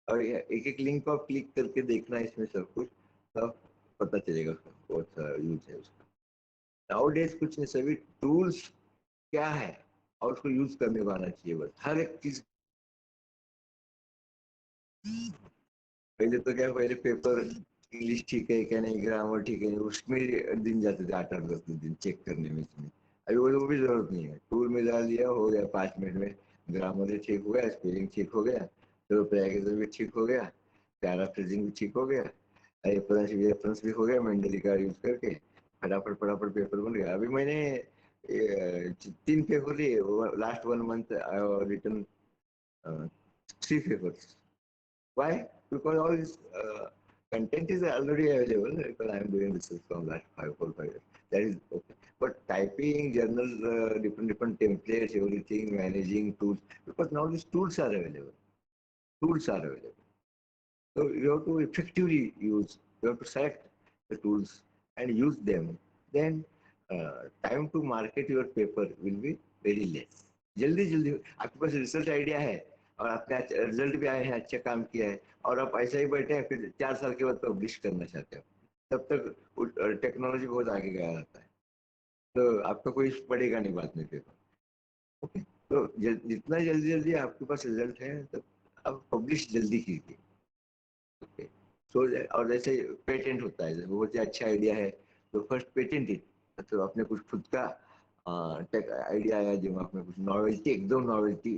और एक एक लिंक को आप क्लिक करके देखना इसमें सब कुछ, तब पता चलेगा उसका बहुत सारा यूज है उसका। नाउ डेज कुछ नहीं, सभी टूल्स क्या है और उसको यूज करने को आना चाहिए, बस हर एक चीज। पहले तो क्या, पहले पेपर इंग्लिश ठीक है क्या नहीं, ग्रामर ठीक है, उसमें दिन जाते थे 8-8 10 दिन चेक करने में इसमें। अभी वो भी जरूरत नहीं है, टूल में डाल दिया, हो गया 5 मिनट में, ग्रामर ठीक हो गया, स्पेलिंग ठीक हो गया, तो पैराग्राफ भी ठीक हो गया, पैराफ्रेजिंग भी ठीक हो गया, रेफरेंस भी हो गया, मेंडली का यूज करके फटाफट फटाफट पेपर बन गया। अभी मैंने 3 पेपर लिए, last 1 month return 3 papers. Why? Because all this content is already available, because I am doing research from last 5 or 5 years. That is okay. But type typing, journal, different templates, everything, managing tools, because now these tools are available. Tools are available. So you have to effectively use, you have to select the tools and use them. Then time to market your paper will be very less. जल्दी जल्दी आपके पास research idea है और आपका result भी आए हैं, अच्छा काम किया है, और आप ऐसा ही बैठे हैं, फिर 4 साल के बाद पब्लिश करना चाहते हो, तब तक टेक्नोलॉजी बहुत आगे गया रहता है, तो आपका कोई पढ़ेगा नहीं बाद में पेपर. ओके, तो जितना जल्दी जल्दी आपके पास रिजल्ट है, तब आप पब्लिश जल्दी कीजिए. ओके, सो और जैसे पेटेंट होता है, बहुत ही अच्छा आइडिया है तो फर्स्ट पेटेंट इट, मतलब आपने कुछ खुद का टेक आइडिया आया जो आपने कुछ नॉवेल्टी, एकदम नॉवेल्टी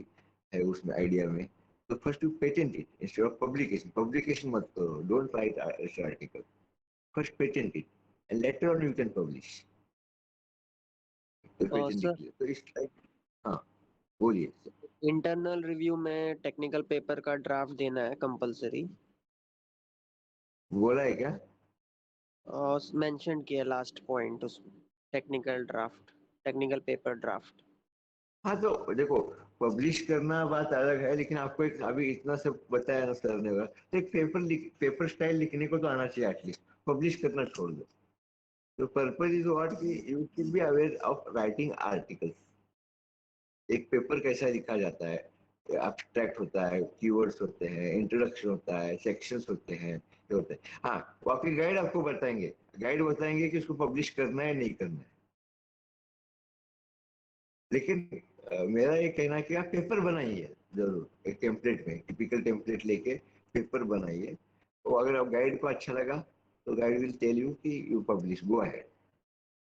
है उसमें आइडिया में, तो first you patent it instead of publication. Publication मत करो, don't write article, first patent it and later on you can publish. तो पेटेंट सर निकले तो इस टाइप. हाँ बोलिए. इंटरनल रिव्यू में टेक्निकल पेपर का ड्राफ्ट देना है कंपलसरी, बोला है क्या? और मेंशन किया लास्ट पॉइंट उसमें, technical draft, technical paper draft. हाँ तो देखो, पब्लिश करना बात अलग है, लेकिन आपको एक अभी इतना सब बताया ना सर ने, तो एक पेपर स्टाइल लिखने को तो आना चाहिए एटलीस्ट, पब्लिश करना छोड़ दो. तो पर्पज इज व्हाट कि you should be aware of writing articles. एक पेपर कैसा लिखा जाता है, एब्स्ट्रैक्ट होता है, कीवर्ड्स होते हैं, इंट्रोडक्शन होता है, सेक्शंस होते हैं, ये होते हैं. हाँ, वो आपके गाइड आपको बताएंगे, कि उसको पब्लिश करना है नहीं करना है. लेकिन मेरा ये कहना है कि आप पेपर बनाइए जरूर, एक टेम्पलेट में, टिपिकल टेम्पलेट लेके पेपर बनाइए. तो अगर आप गाइड को अच्छा लगा तो गाइड विल टेल यू कि you publish, go ahead,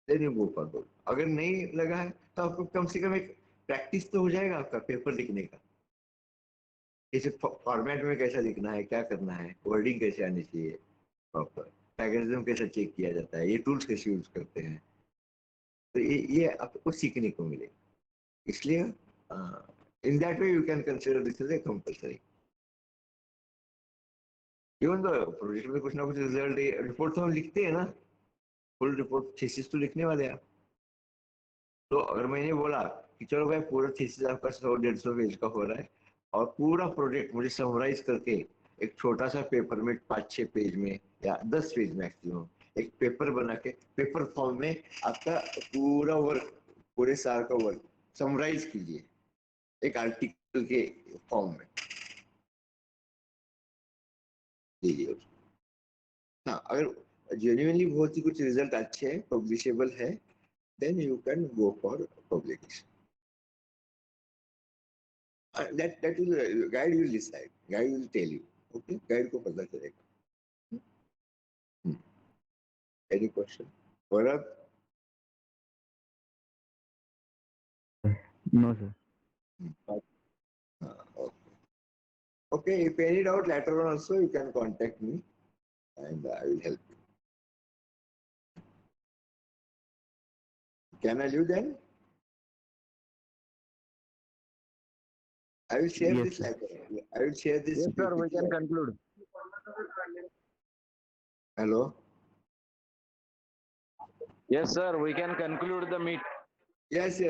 then you go forward. अगर नहीं लगा है तो आपको कम से कम एक प्रैक्टिस तो हो जाएगा आपका पेपर लिखने का. इसे फॉर्मेट में कैसा लिखना है, क्या करना है, वर्डिंग कैसे आनी चाहिए प्रॉपर, पैकेजिज्म कैसे चेक किया जाता है, ये टूल्स कैसे यूज करते हैं, तो ये आपको सीखने को मिलेगा. इसलिए in that way you can consider this is a compulsory. Even तो प्रोजेक्ट में कुछ ना कुछ रिजल्ट, रिपोर्ट तो हम लिखते हैं ना, फुल रिपोर्ट थीसिस तो लिखने वाले हैं. तो अगर मैंने बोला कि चलो भाई पूरा थीसिस आपका 100-150 पेज का हो रहा है, और पूरा प्रोजेक्ट मुझे समराइज करके एक छोटा सा पेपर में 5-6 पेज में या 10 पेज मैक्सिमम एक पेपर बना के पेपर फॉर्म में आपका पूरा वर्क, पूरे साल का वर्क समराइज कीजिए एक आर्टिकल के फॉर्म में दीजिए. हाँ, अगर जेन्युइनली बहुत ही कुछ रिजल्ट अच्छे हैं, पब्लिशेबल है, then you can go for publication. that will guide will decide, guide will tell you. Okay, guide को पता चलेगा. Any question? Gaurav? No, sir. Okay. Okay, if any doubt later on also you can contact me and I will help you. Can I leave then? I will share Yes, this sir. later. I will share this. Yes, sir, we PPT can later. conclude. Hello? Yes, sir, we can conclude the meet. Yes.